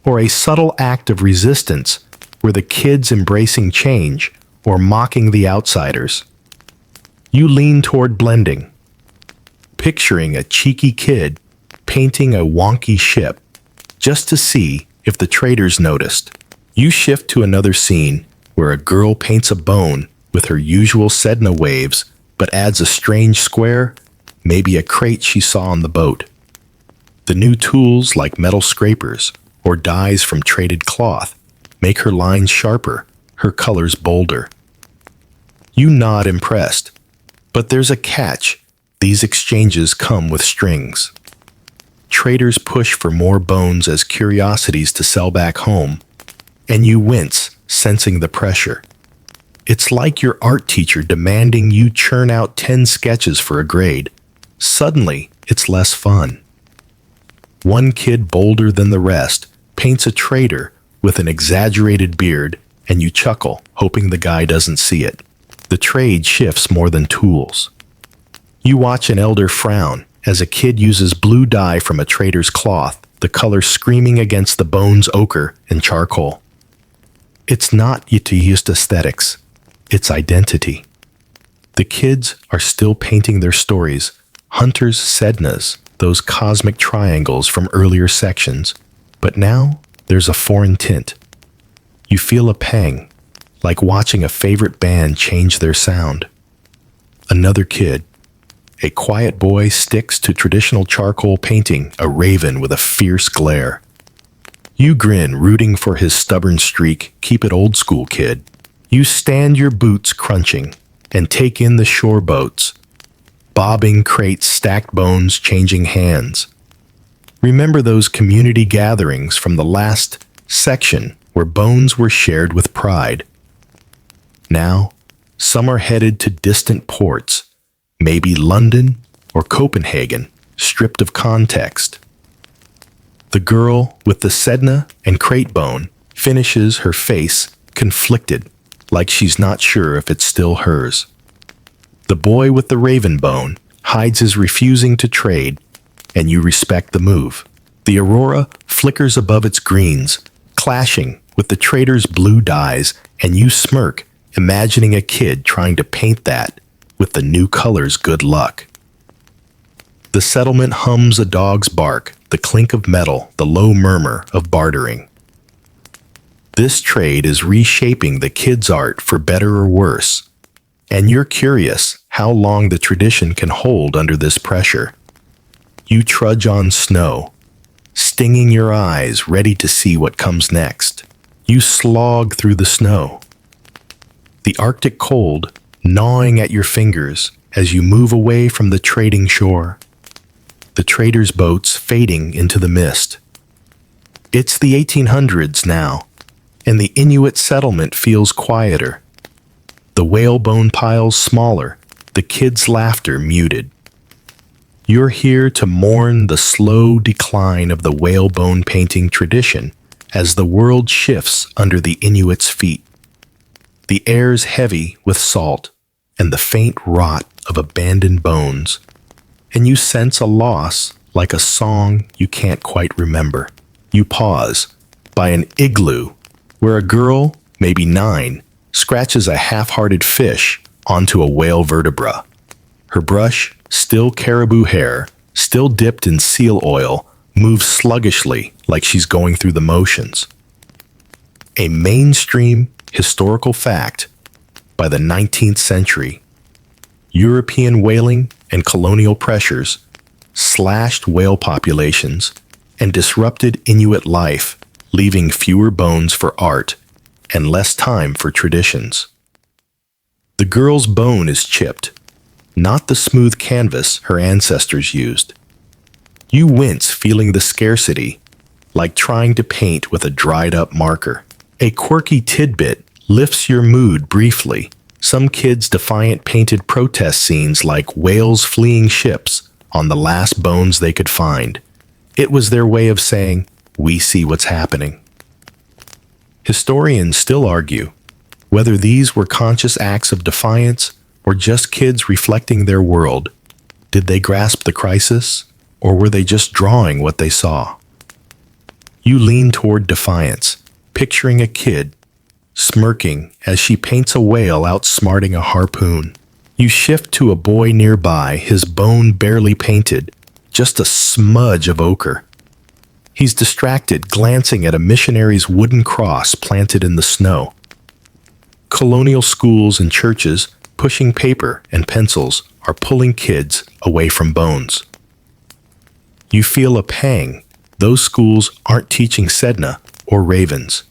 or a subtle act of resistance, were the kids embracing change or mocking the outsiders. You lean toward blending, picturing a cheeky kid painting a wonky ship just to see if the traders noticed. You shift to another scene where a girl paints a bone with her usual sedna waves but adds a strange square, maybe a crate she saw on the boat. The new tools like metal scrapers or dyes from traded cloth make her lines sharper, her colors bolder. You nod impressed, but there's a catch. These exchanges come with strings. Traders push for more bones as curiosities to sell back home, and you wince, sensing the pressure. It's like your art teacher demanding you churn out 10 sketches for a grade. Suddenly, it's less fun. One kid, bolder than the rest, paints a trader with an exaggerated beard, and you chuckle, hoping the guy doesn't see it. The trade shifts more than tools. You watch an elder frown as a kid uses blue dye from a trader's cloth, the color screaming against the bone's ochre and charcoal. It's not just aesthetics, it's identity. The kids are still painting their stories, hunters' sednas, those cosmic triangles from earlier sections, but now there's a foreign tint. You feel a pang, like watching a favorite band change their sound. Another kid, a quiet boy, sticks to traditional charcoal painting a raven with a fierce glare. You grin, rooting for his stubborn streak. Keep it old school, kid. You stand your boots crunching and take in the shore boats. Bobbing crates, stacked bones, changing hands. Remember those community gatherings from the last section where bones were shared with pride. Now, some are headed to distant ports, maybe London or Copenhagen, stripped of context. The girl with the sedna and crate bone finishes her face conflicted, like she's not sure if it's still hers. The boy with the raven bone hides his refusing to trade, and you respect the move. The aurora flickers above its greens, clashing with the trader's blue dyes, and you smirk, imagining a kid trying to paint that with the new color's good luck. The settlement hums a dog's bark, the clink of metal, the low murmur of bartering. This trade is reshaping the kid's art for better or worse, and you're curious how long the tradition can hold under this pressure. You trudge on snow, stinging your eyes, ready to see what comes next. You slog through the snow, the Arctic cold gnawing at your fingers as you move away from the trading shore. The traders' boats fading into the mist. It's the 1800s now, and the Inuit settlement feels quieter. The whalebone piles smaller, the kids' laughter muted. You're here to mourn the slow decline of the whalebone painting tradition as the world shifts under the Inuits' feet. The air's heavy with salt and the faint rot of abandoned bones, and you sense a loss like a song you can't quite remember. You pause by an igloo where a girl, maybe 9, scratches a half-hearted fish onto a whale vertebra. Her brush, still caribou hair, still dipped in seal oil, moves sluggishly like she's going through the motions. A mainstream historical fact, by the 19th century, European whaling and colonial pressures slashed whale populations and disrupted Inuit life, leaving fewer bones for art and less time for traditions. The girl's bone is chipped, not the smooth canvas her ancestors used. You wince, feeling the scarcity, like trying to paint with a dried-up marker. A quirky tidbit lifts your mood briefly. Some kids' defiant painted protest scenes like whales fleeing ships on the last bones they could find. It was their way of saying, "We see what's happening." Historians still argue whether these were conscious acts of defiance or just kids reflecting their world. Did they grasp the crisis, or were they just drawing what they saw? You lean toward defiance, picturing a kid smirking as she paints a whale outsmarting a harpoon. You shift to a boy nearby, his bone barely painted, just a smudge of ochre. He's distracted, glancing at a missionary's wooden cross planted in the snow. Colonial schools and churches pushing paper and pencils are pulling kids away from bones. You feel a pang. Those schools aren't teaching sedna or ravens.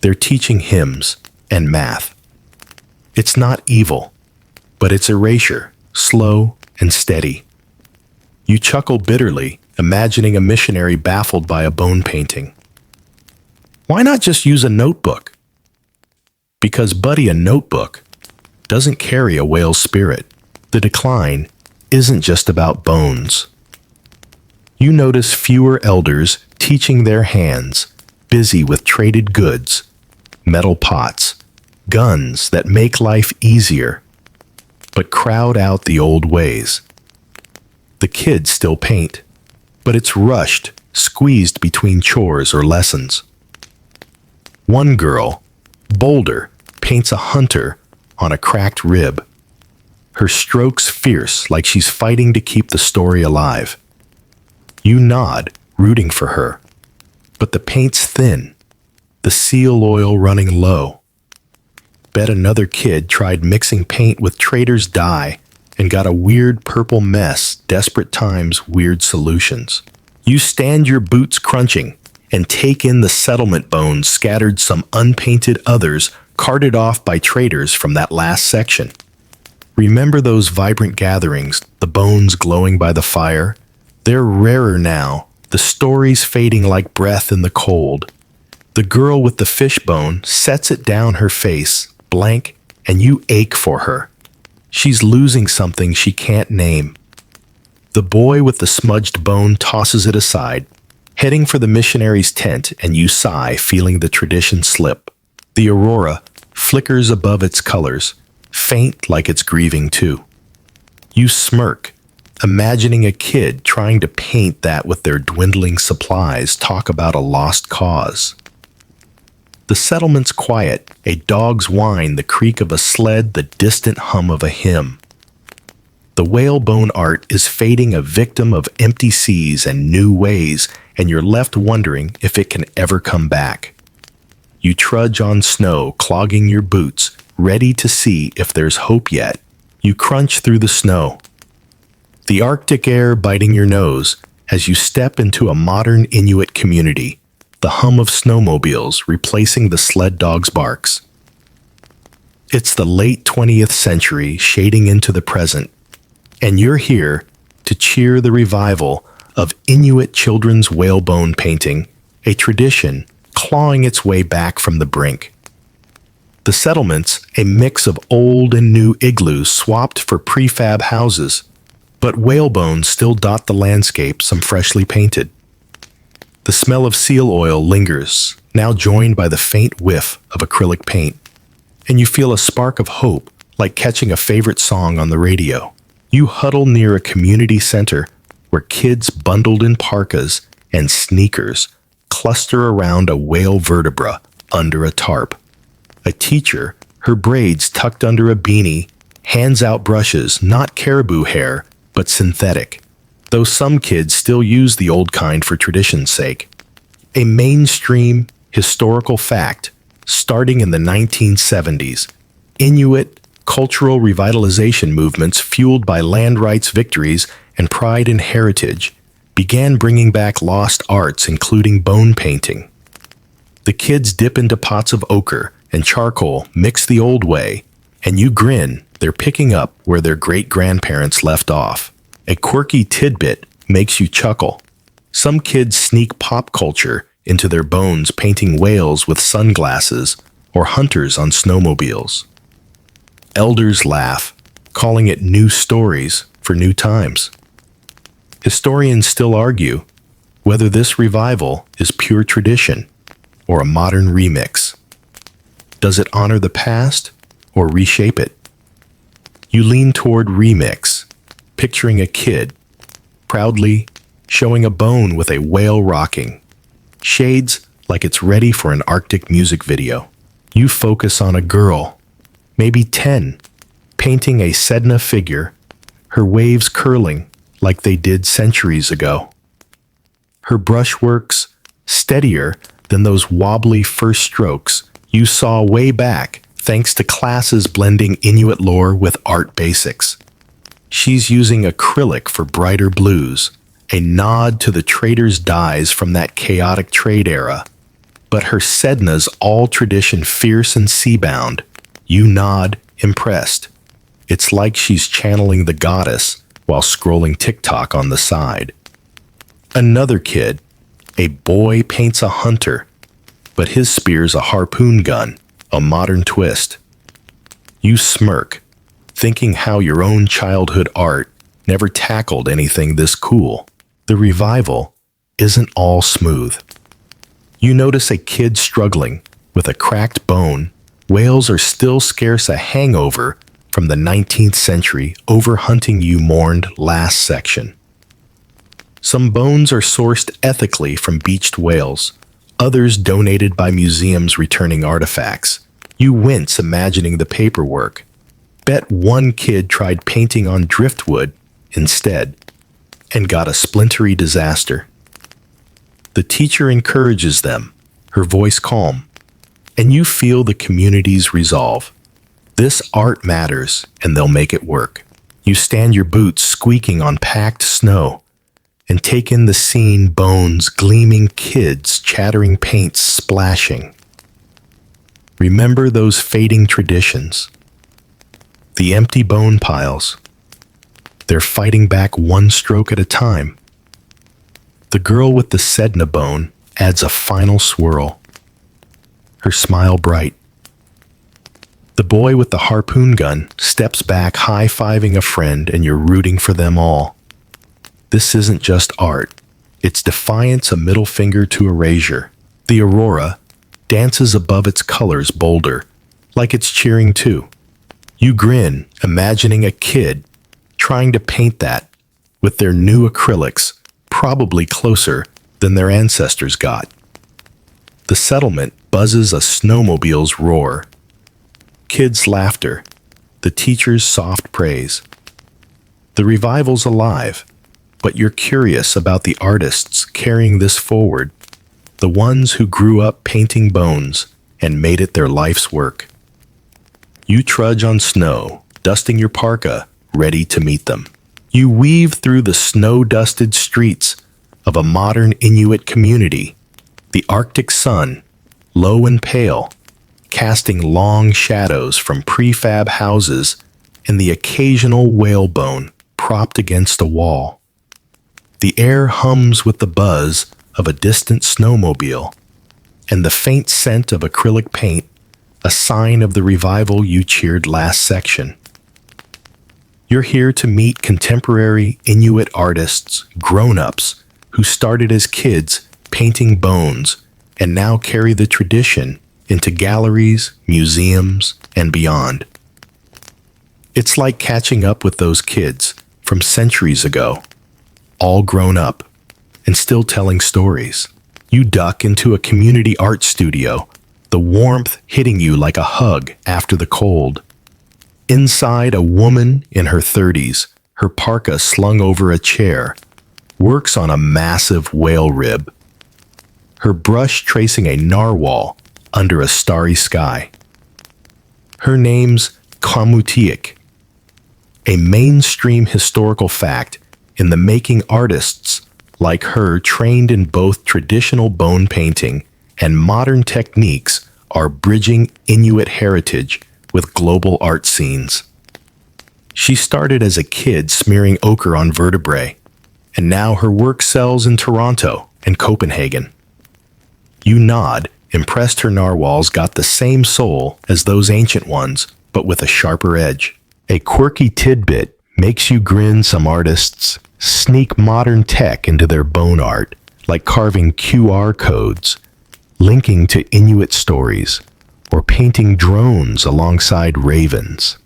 They're teaching hymns and math. It's not evil, but it's erasure, slow and steady. You chuckle bitterly, imagining a missionary baffled by a bone painting. Why not just use a notebook? Because, buddy, a notebook doesn't carry a whale's spirit. The decline isn't just about bones. You notice fewer elders teaching their hands, busy with traded goods, metal pots, guns that make life easier, but crowd out the old ways. The kids still paint, but it's rushed, squeezed between chores or lessons. One girl, bolder, paints a hunter on a cracked rib. Her strokes fierce, like she's fighting to keep the story alive. You nod, rooting for her. But the paint's thin, the seal oil running low. Bet another kid tried mixing paint with trader's dye and got a weird purple mess, desperate times, weird solutions. You stand your boots crunching and take in the settlement bones scattered some unpainted others carted off by traders from that last section. Remember those vibrant gatherings, the bones glowing by the fire? They're rarer now, the stories fading like breath in the cold. The girl with the fishbone sets it down her face, blank, and you ache for her. She's losing something she can't name. The boy with the smudged bone tosses it aside, heading for the missionary's tent, and you sigh, feeling the tradition slip. The aurora flickers above its colors, faint like it's grieving too. You smirk, imagining a kid trying to paint that with their dwindling supplies, talk about a lost cause. The settlement's quiet, a dog's whine, the creak of a sled, the distant hum of a hymn. The whalebone art is fading, a victim of empty seas and new ways, and you're left wondering if it can ever come back. You trudge on snow, clogging your boots, ready to see if there's hope yet. You crunch through the snow, the Arctic air biting your nose as you step into a modern Inuit community, the hum of snowmobiles replacing the sled dog's barks. It's the late 20th century shading into the present, and you're here to cheer the revival of Inuit children's whalebone painting, a tradition clawing its way back from the brink. The settlement's a mix of old and new igloos swapped for prefab houses, but whalebones still dot the landscape, some freshly painted. The smell of seal oil lingers, now joined by the faint whiff of acrylic paint, and you feel a spark of hope, like catching a favorite song on the radio. You huddle near a community center where kids bundled in parkas and sneakers cluster around a whale vertebra under a tarp. A teacher, her braids tucked under a beanie, hands out brushes, not caribou hair, but synthetic, though some kids still use the old kind for tradition's sake. A mainstream historical fact, starting in the 1970s, Inuit cultural revitalization movements fueled by land rights victories and pride in heritage began bringing back lost arts, including bone painting. The kids dip into pots of ochre and charcoal mixed the old way, and you grin, they're picking up where their great-grandparents left off. A quirky tidbit makes you chuckle. Some kids sneak pop culture into their bones, painting whales with sunglasses or hunters on snowmobiles. Elders laugh, calling it new stories for new times. Historians still argue whether this revival is pure tradition or a modern remix. Does it honor the past or reshape it? You lean toward remix, picturing a kid proudly showing a bone with a whale rocking, shades like it's ready for an Arctic music video. You focus on a girl, maybe 10, painting a Sedna figure, her waves curling like they did centuries ago. Her brushworks steadier than those wobbly first strokes you saw way back, thanks to classes blending Inuit lore with art basics. She's using acrylic for brighter blues, a nod to the trader's dyes from that chaotic trade era. But her Sedna's all tradition, fierce and sea-bound. You nod, impressed. It's like she's channeling the goddess while scrolling TikTok on the side. Another kid, a boy, paints a hunter, but his spear's a harpoon gun, a modern twist. You smirk, thinking how your own childhood art never tackled anything this cool. The revival isn't all smooth. You notice a kid struggling with a cracked bone. Whales are still scarce, a hangover from the 19th century overhunting you mourned last section. Some bones are sourced ethically from beached whales, others donated by museums returning artifacts. You wince imagining the paperwork. Bet one kid tried painting on driftwood instead. and got a splintery disaster. The teacher encourages them, her voice calm, and you feel the community's resolve. This art matters, and they'll make it work. You stand your boots squeaking on packed snow and take in the scene: bones, gleaming kids, chattering paints splashing. Remember those fading traditions. The empty bone piles. They're fighting back one stroke at a time. The girl with the sedna bone adds a final swirl, her smile bright. The boy with the harpoon gun steps back, high-fiving a friend, and you're rooting for them all. This isn't just art. It's defiance, a middle finger to erasure. The aurora dances above its colors bolder, like it's cheering too. You grin, imagining a kid trying to paint that with their new acrylics, probably closer than their ancestors got. The settlement buzzes a snowmobile's roar. Kids' laughter, the teacher's soft praise. The revival's alive, but you're curious about the artists carrying this forward, the ones who grew up painting bones and made it their life's work. You trudge on snow, dusting your parka, ready to meet them. You weave through the snow-dusted streets of a modern Inuit community, the Arctic sun, low and pale, casting long shadows from prefab houses and the occasional whalebone propped against a wall. The air hums with the buzz of a distant snowmobile and the faint scent of acrylic paint, a sign of the revival you cheered last section. You're here to meet contemporary Inuit artists, grown-ups, who started as kids painting bones and now carry the tradition into galleries, museums, and beyond. It's like catching up with those kids from centuries ago, all grown up and still telling stories. You duck into a community art studio, the warmth hitting you like a hug after the cold. Inside, a woman in her 30s, her parka slung over a chair, works on a massive whale rib, her brush tracing a narwhal under a starry sky. Her name's Kamutiik, a mainstream historical fact in the making artists like her trained in both traditional bone painting and modern techniques are bridging Inuit heritage with global art scenes. She started as a kid smearing ochre on vertebrae, and now her work sells in Toronto and Copenhagen. You nod, impressed her narwhals got the same soul as those ancient ones, but with a sharper edge. A quirky tidbit makes you grin. Some artists sneak modern tech into their bone art, like carving QR codes, linking to Inuit stories, or painting drones alongside ravens.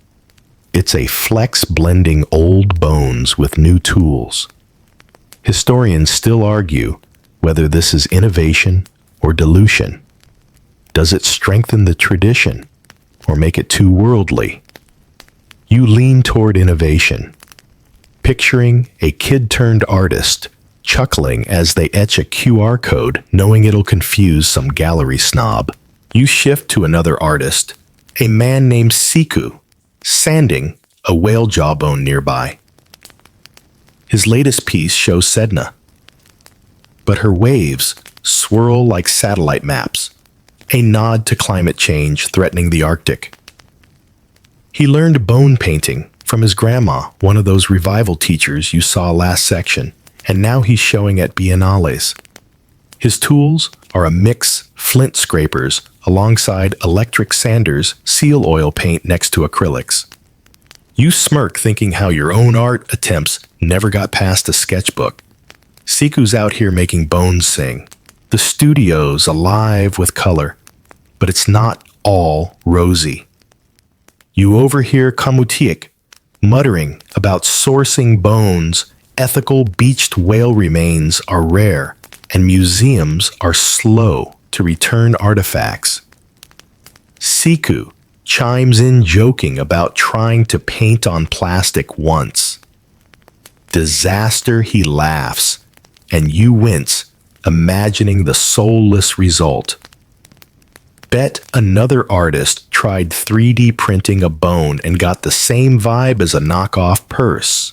It's a flex, blending old bones with new tools. Historians still argue whether this is innovation or dilution. Does it strengthen the tradition or make it too worldly? You lean toward innovation, picturing a kid-turned-artist chuckling as they etch a QR code, knowing it'll confuse some gallery snob. You shift to another artist, a man named Siku, sanding a whale jawbone nearby. His latest piece shows Sedna, but her waves swirl like satellite maps, a nod to climate change threatening the Arctic. He learned bone painting from his grandma, one of those revival teachers you saw last section, and now he's showing at biennales. His tools are a mix flint scrapers alongside electric sanders, seal oil paint next to acrylics. You smirk, thinking how your own art attempts never got past a sketchbook. Siku's out here making bones sing. The studio's alive with color, but it's not all rosy. You overhear Kamutiik muttering about sourcing bones. Ethical beached whale remains are rare, and museums are slow to return artifacts. Siku chimes in, joking about trying to paint on plastic once. disaster, he laughs, and you wince, imagining the soulless result. Bet another artist tried 3D printing a bone and got the same vibe as a knockoff purse.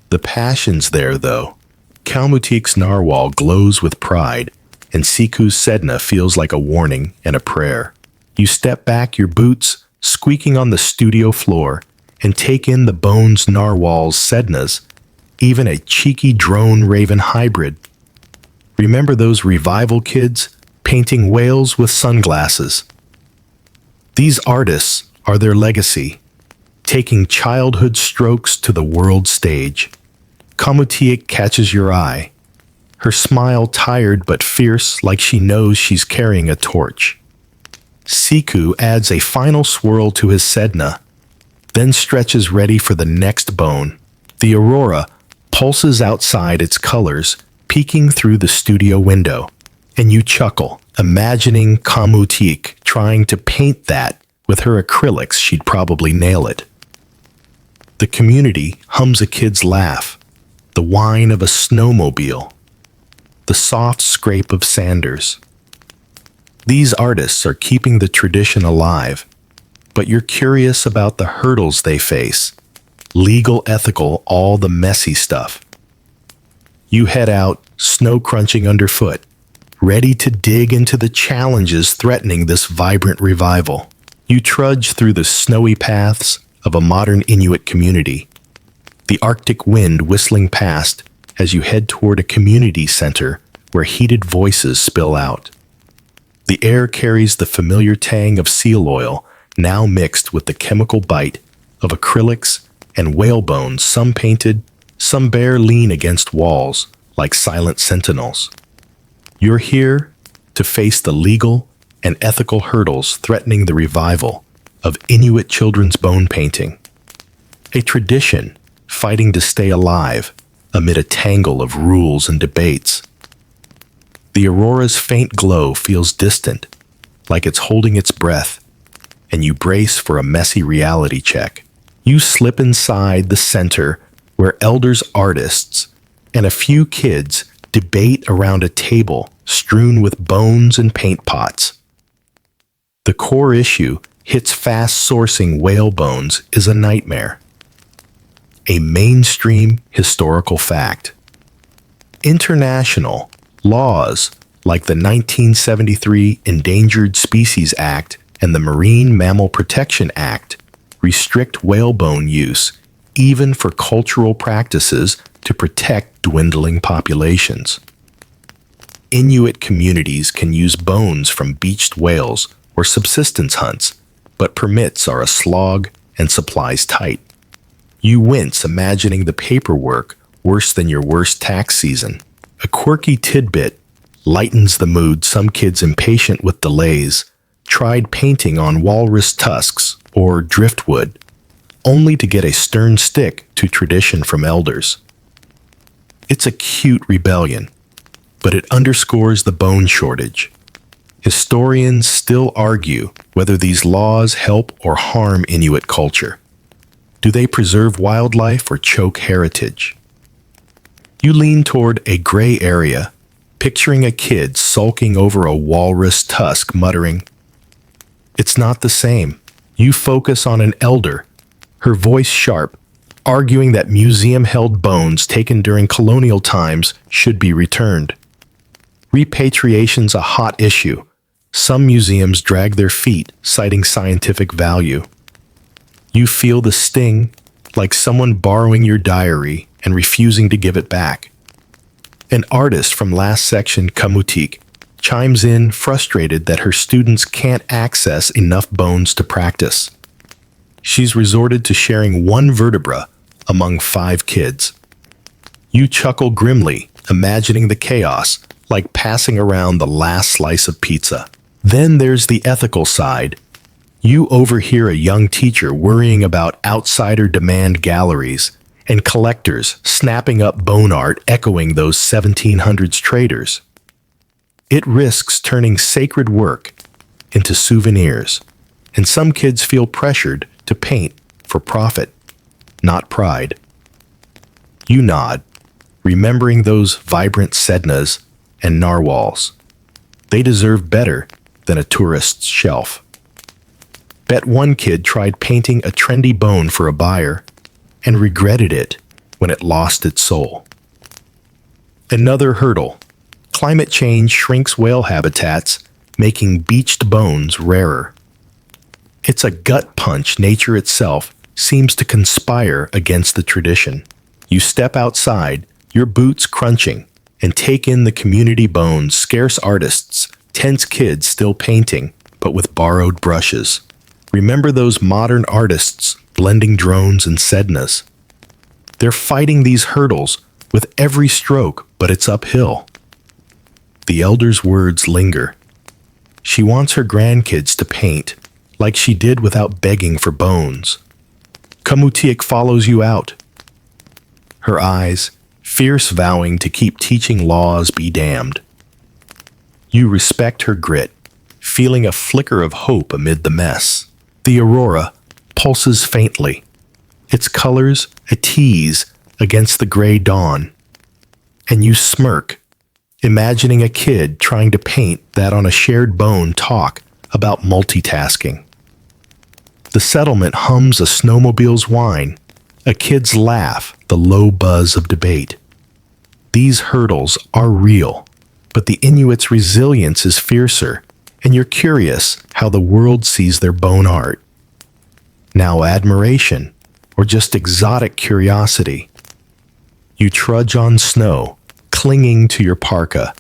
The passion's there, though. Kalmutik's narwhal glows with pride, and Siku's sedna feels like a warning and a prayer. You step back your boots, squeaking on the studio floor, and take in the bones narwhal's sednas, even a cheeky drone-raven hybrid. Remember those revival kids painting whales with sunglasses? These artists are their legacy, taking childhood strokes to the world stage. Kamutiik catches your eye, her smile tired but fierce, like she knows she's carrying a torch. Siku adds a final swirl to his sedna, then stretches ready for the next bone. The aurora pulses outside its colors, peeking through the studio window, and you chuckle, imagining Kamutiik trying to paint that. With her acrylics, she'd probably nail it. The community hums a kid's laugh, the whine of a snowmobile, the soft scrape of sanders. These artists are keeping the tradition alive, but you're curious about the hurdles they face. Legal, ethical, all the messy stuff. You head out, snow crunching underfoot, ready to dig into the challenges threatening this vibrant revival. You trudge through the snowy paths of a modern Inuit community, the Arctic wind whistling past as you head toward a community center where heated voices spill out. The air carries the familiar tang of seal oil, now mixed with the chemical bite of acrylics and whale bones, some painted, some bare lean against walls like silent sentinels. You're here to face the legal and ethical hurdles threatening the revival of Inuit children's bone painting, a tradition fighting to stay alive amid a tangle of rules and debates. The aurora's faint glow feels distant, like it's holding its breath, and you brace for a messy reality check. You slip inside the center where elders, artists, and a few kids debate around a table strewn with bones and paint pots. The core issue hits fast sourcing whale bones is a nightmare. A mainstream historical fact. International laws like the 1973 Endangered Species Act and the Marine Mammal Protection Act restrict whalebone use even for cultural practices to protect dwindling populations. Inuit communities can use bones from beached whales or subsistence hunts, but permits are a slog and supplies tight. You wince imagining the paperwork worse than your worst tax season. A quirky tidbit lightens the mood. Some kids impatient with delays tried painting on walrus tusks or driftwood, only to get a stern stick to tradition from elders. It's a cute rebellion, but it underscores the bone shortage. Historians still argue whether these laws help or harm Inuit culture. Do they preserve wildlife or choke heritage? You lean toward a gray area, picturing a kid sulking over a walrus tusk, muttering, "It's not the same." You focus on an elder, her voice sharp, arguing that museum-held bones taken during colonial times should be returned. Repatriation's a hot issue. Some museums drag their feet, citing scientific value. You feel the sting, like someone borrowing your diary and refusing to give it back. An artist from last section, Kamutiik, chimes in, frustrated that her students can't access enough bones to practice. She's resorted to sharing one vertebra among 5 kids. You chuckle grimly, imagining the chaos, like passing around the last slice of pizza. Then there's the ethical side. You overhear a young teacher worrying about outsider demand galleries and collectors snapping up bone art echoing those 1700s traders. It risks turning sacred work into souvenirs, and some kids feel pressured to paint for profit, not pride. You nod, remembering those vibrant sednas and narwhals. They deserve better than a tourist's shelf. Bet one kid tried painting a trendy bone for a buyer and regretted it when it lost its soul. Another hurdle. Climate change shrinks whale habitats, making beached bones rarer. It's a gut punch nature itself seems to conspire against the tradition. You step outside, your boots crunching, and take in the community bones, scarce artists, tense kids still painting, but with borrowed brushes. Remember those modern artists blending drones and sednas? They're fighting these hurdles with every stroke, but it's uphill. The elder's words linger. She wants her grandkids to paint, like she did without begging for bones. Kamutiak follows you out. Her eyes, fierce vowing to keep teaching laws be damned. You respect her grit, feeling a flicker of hope amid the mess. The aurora pulses faintly, its colors a tease against the gray dawn. And you smirk, imagining a kid trying to paint that on a shared bone talk about multitasking. The settlement hums a snowmobile's whine, a kid's laugh, the low buzz of debate. These hurdles are real, but the Inuit's resilience is fiercer, and you're curious how the world sees their bone art. Now admiration, or just exotic curiosity. You trudge on snow, clinging to your parka,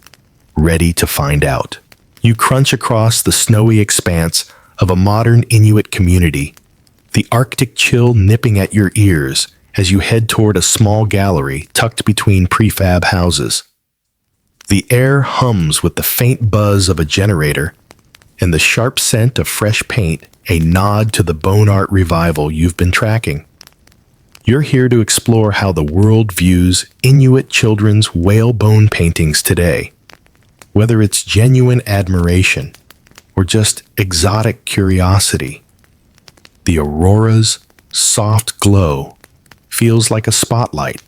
ready to find out. You crunch across the snowy expanse of a modern Inuit community, the Arctic chill nipping at your ears as you head toward a small gallery tucked between prefab houses. The air hums with the faint buzz of a generator and the sharp scent of fresh paint, a nod to the bone art revival you've been tracking. You're here to explore how the world views Inuit children's whale bone paintings today, whether it's genuine admiration or just exotic curiosity. The aurora's soft glow feels like a spotlight,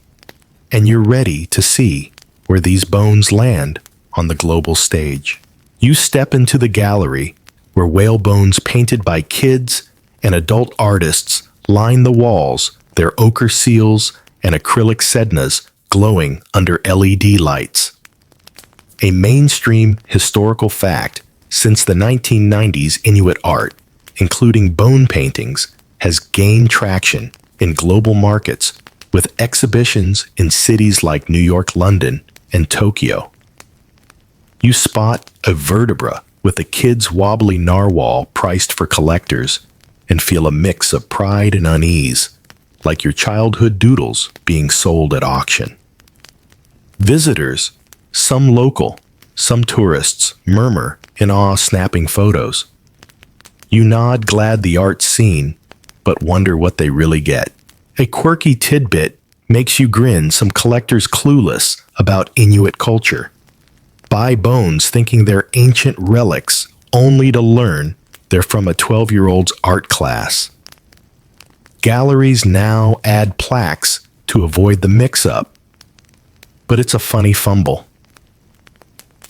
and you're ready to see where these bones land on the global stage. You step into the gallery where whale bones painted by kids and adult artists line the walls, their ochre seals and acrylic sednas glowing under LED lights. A mainstream historical fact since the 1990s, Inuit art, including bone paintings, has gained traction in global markets with exhibitions in cities like New York, London, and Tokyo. You spot a vertebra with a kid's wobbly narwhal priced for collectors and feel a mix of pride and unease, like your childhood doodles being sold at auction. Visitors, some local, some tourists, murmur in awe, snapping photos. You nod, glad the art's seen, but wonder what they really get. A quirky tidbit makes you grin, some collectors clueless about Inuit culture. Buy bones thinking they're ancient relics, only to learn they're from a 12-year-old's art class. Galleries now add plaques to avoid the mix-up. But it's a funny fumble.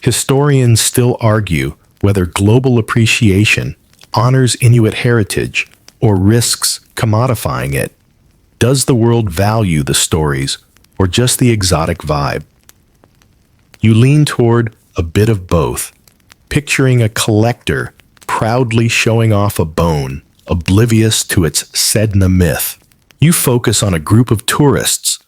Historians still argue whether global appreciation honors Inuit heritage or risks commodifying it. Does the world value the stories or just the exotic vibe? You lean toward a bit of both, picturing a collector proudly showing off a bone, oblivious to its Sedna myth. You focus on a group of tourists,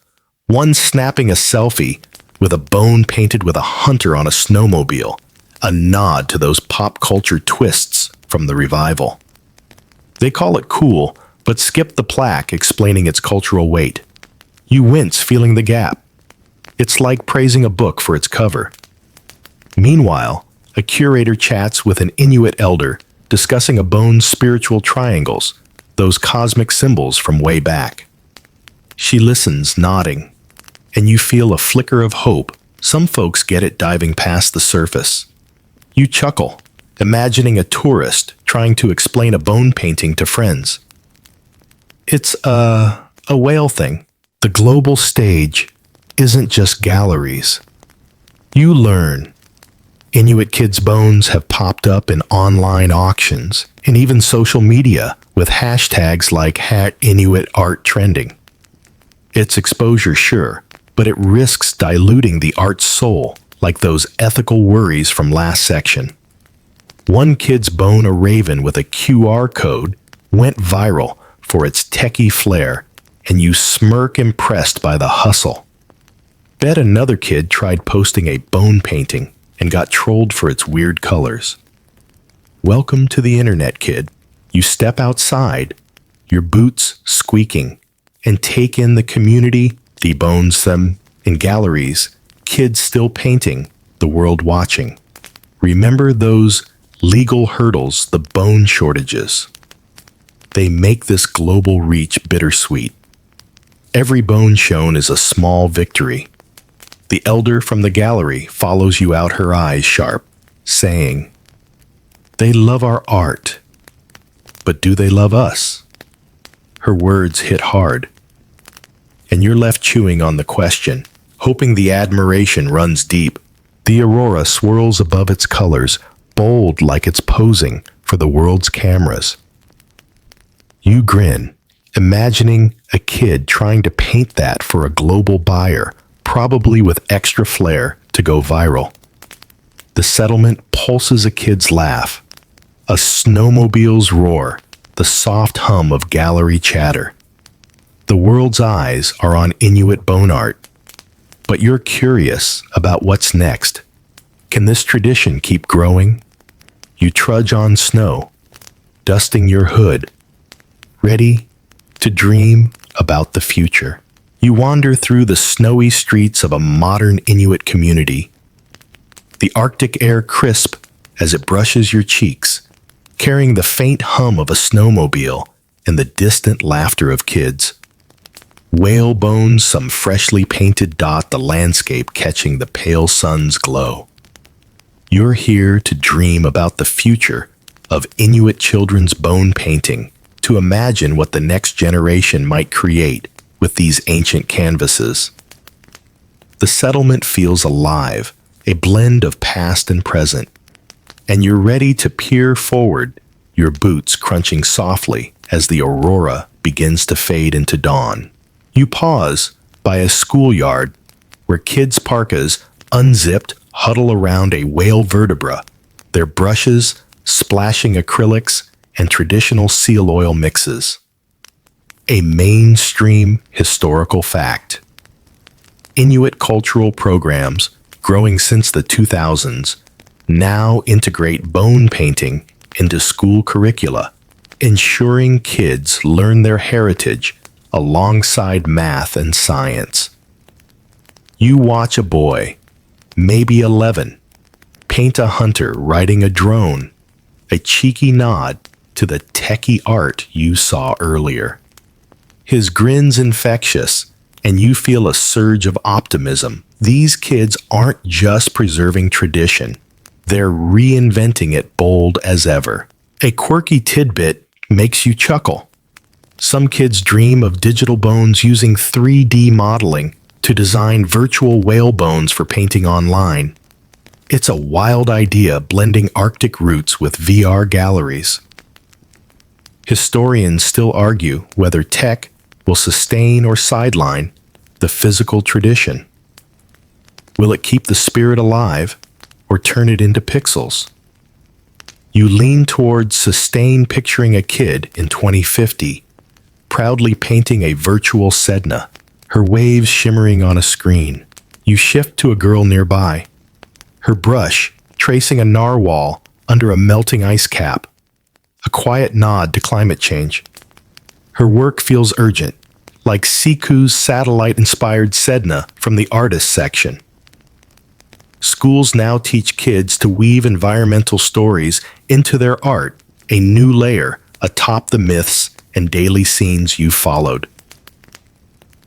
one snapping a selfie with a bone painted with a hunter on a snowmobile, a nod to those pop culture twists from the revival. They call it cool, but skip the plaque explaining its cultural weight. You wince, feeling the gap. It's like praising a book for its cover. Meanwhile, a curator chats with an Inuit elder discussing a bone's spiritual triangles, those cosmic symbols from way back. She listens, nodding, and you feel a flicker of hope. Some folks get it diving past the surface. You chuckle, imagining a tourist trying to explain a bone painting to friends. It's a whale thing, The global stage isn't just galleries. You learn. Inuit kids' bones have popped up in online auctions and even social media with hashtags like #Inuit art trending. It's exposure, sure, but it risks diluting the art's soul, like those ethical worries from last section. One kid's bone a raven with a QR code went viral for its techie flair, and you smirk impressed by the hustle. Bet another kid tried posting a bone painting and got trolled for its weird colors. Welcome to the internet, kid. You step outside, your boots squeaking, and take in the community, debones them, in galleries, kids still painting, the world watching. Remember those legal hurdles, the bone shortages. They make this global reach bittersweet. Every bone shown is a small victory. The elder from the gallery follows you out, her eyes sharp, saying, "They love our art, but do they love us?" Her words hit hard, and you're left chewing on the question, hoping the admiration runs deep. The aurora swirls above its colors, bold like it's posing for the world's cameras. You grin, imagining a kid trying to paint that for a global buyer, probably with extra flair to go viral. The settlement pulses a kid's laugh, a snowmobile's roar, the soft hum of gallery chatter. The world's eyes are on Inuit bone art, but you're curious about what's next. Can this tradition keep growing? You trudge on snow, dusting your hood, ready to dream about the future. You wander through the snowy streets of a modern Inuit community, the Arctic air crisp as it brushes your cheeks, carrying the faint hum of a snowmobile and the distant laughter of kids. Whale bones, some freshly painted dot the landscape catching the pale sun's glow. You're here to dream about the future of Inuit children's bone painting, to imagine what the next generation might create with these ancient canvases. The settlement feels alive, a blend of past and present, and you're ready to peer forward, your boots crunching softly as the aurora begins to fade into dawn. You pause by a schoolyard where kids' parkas, unzipped, huddle around a whale vertebra, their brushes splashing acrylics and traditional seal oil mixes. A mainstream historical fact. Inuit cultural programs, growing since the 2000s, now integrate bone painting into school curricula, ensuring kids learn their heritage alongside math and science. You watch a boy, maybe 11, paint a hunter riding a drone, a cheeky nod to the techie art you saw earlier. His grin's infectious, and you feel a surge of optimism. These kids aren't just preserving tradition, they're reinventing it bold as ever. A quirky tidbit makes you chuckle. Some kids dream of digital bones using 3D modeling to design virtual whale bones for painting online. It's a wild idea blending Arctic roots with VR galleries. Historians still argue whether tech will sustain or sideline the physical tradition. Will it keep the spirit alive or turn it into pixels? You lean towards sustain, picturing a kid in 2050, proudly painting a virtual Sedna, her waves shimmering on a screen. You shift to a girl nearby, her brush tracing a narwhal under a melting ice cap, a quiet nod to climate change. Her work feels urgent, like Siku's satellite-inspired Sedna from the artist section. Schools now teach kids to weave environmental stories into their art, a new layer atop the myths and daily scenes you followed.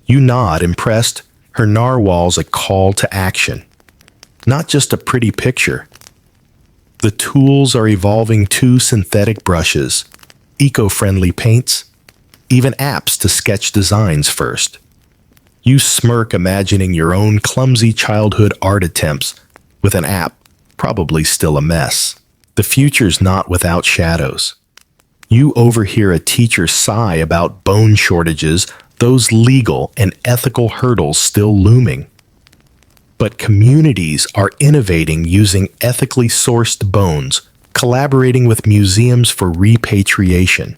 You nod, impressed, her narwhal's a call to action, not just a pretty picture. The tools are evolving to synthetic brushes, eco-friendly paints, even apps to sketch designs first. You smirk imagining your own clumsy childhood art attempts with an app probably still a mess. The future's not without shadows. You overhear a teacher sigh about bone shortages, those legal and ethical hurdles still looming. But communities are innovating using ethically sourced bones, collaborating with museums for repatriation,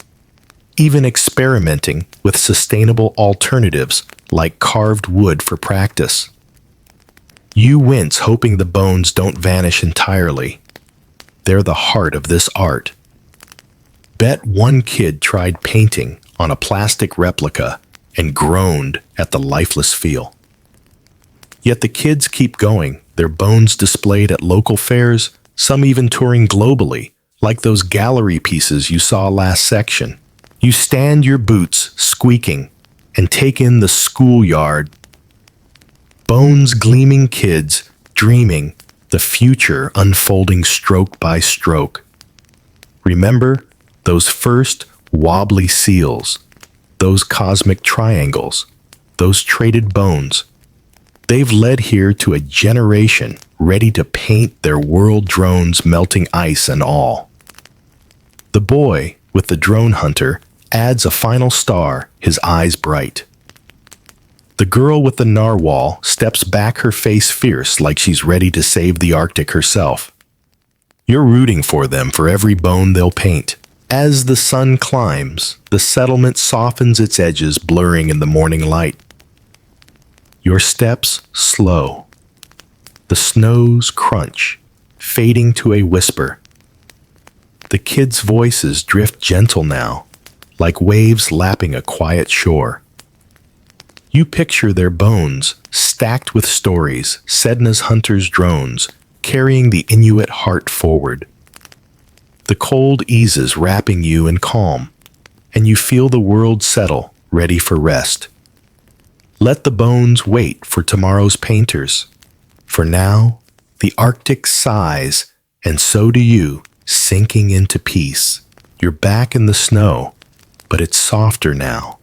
even experimenting with sustainable alternatives like carved wood for practice. You wince hoping the bones don't vanish entirely. They're the heart of this art. Bet one kid tried painting on a plastic replica and groaned at the lifeless feel. Yet the kids keep going, their bones displayed at local fairs, some even touring globally, like those gallery pieces you saw last section. You stand your boots, squeaking, and take in the schoolyard. Bones gleaming kids, dreaming, the future unfolding stroke by stroke. Remember those first wobbly seals, those cosmic triangles, those traded bones. They've led here to a generation ready to paint their world drones melting ice and all. The boy with the drone hunter adds a final star, his eyes bright. The girl with the narwhal steps back, her face fierce like she's ready to save the Arctic herself. You're rooting for them for every bone they'll paint. As the sun climbs, the settlement softens its edges, blurring in the morning light. Your steps slow. The snows crunch, fading to a whisper. The kids' voices drift gentle now, like waves lapping a quiet shore. You picture their bones stacked with stories, Sedna's hunters' drones, carrying the Inuit heart forward. The cold eases, wrapping you in calm, and you feel the world settle, ready for rest. Let the bones wait for tomorrow's painters. For now, the Arctic sighs, and so do you, sinking into peace. You're back in the snow, but it's softer now,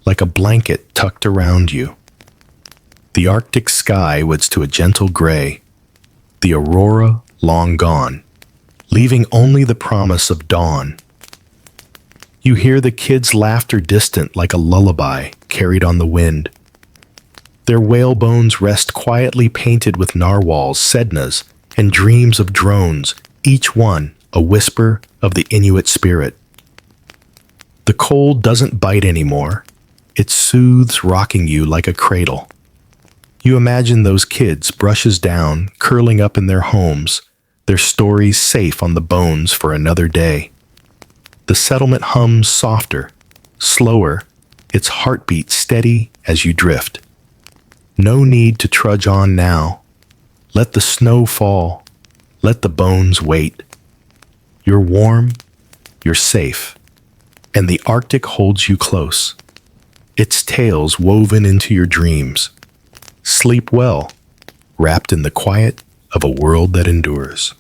like a blanket tucked around you. The Arctic sky weds to a gentle gray, the aurora long gone, leaving only the promise of dawn. You hear the kids' laughter distant like a lullaby carried on the wind. Their whale bones rest quietly painted with narwhals, sednas, and dreams of drones, each one a whisper of the Inuit spirit. The cold doesn't bite anymore. It soothes, rocking you like a cradle. You imagine those kids, brushes down, curling up in their homes, their stories safe on the bones for another day. The settlement hums softer, slower, its heartbeat steady as you drift. No need to trudge on now. Let the snow fall. Let the bones wait. You're warm, you're safe, and the Arctic holds you close, its tales woven into your dreams. Sleep well, wrapped in the quiet of a world that endures.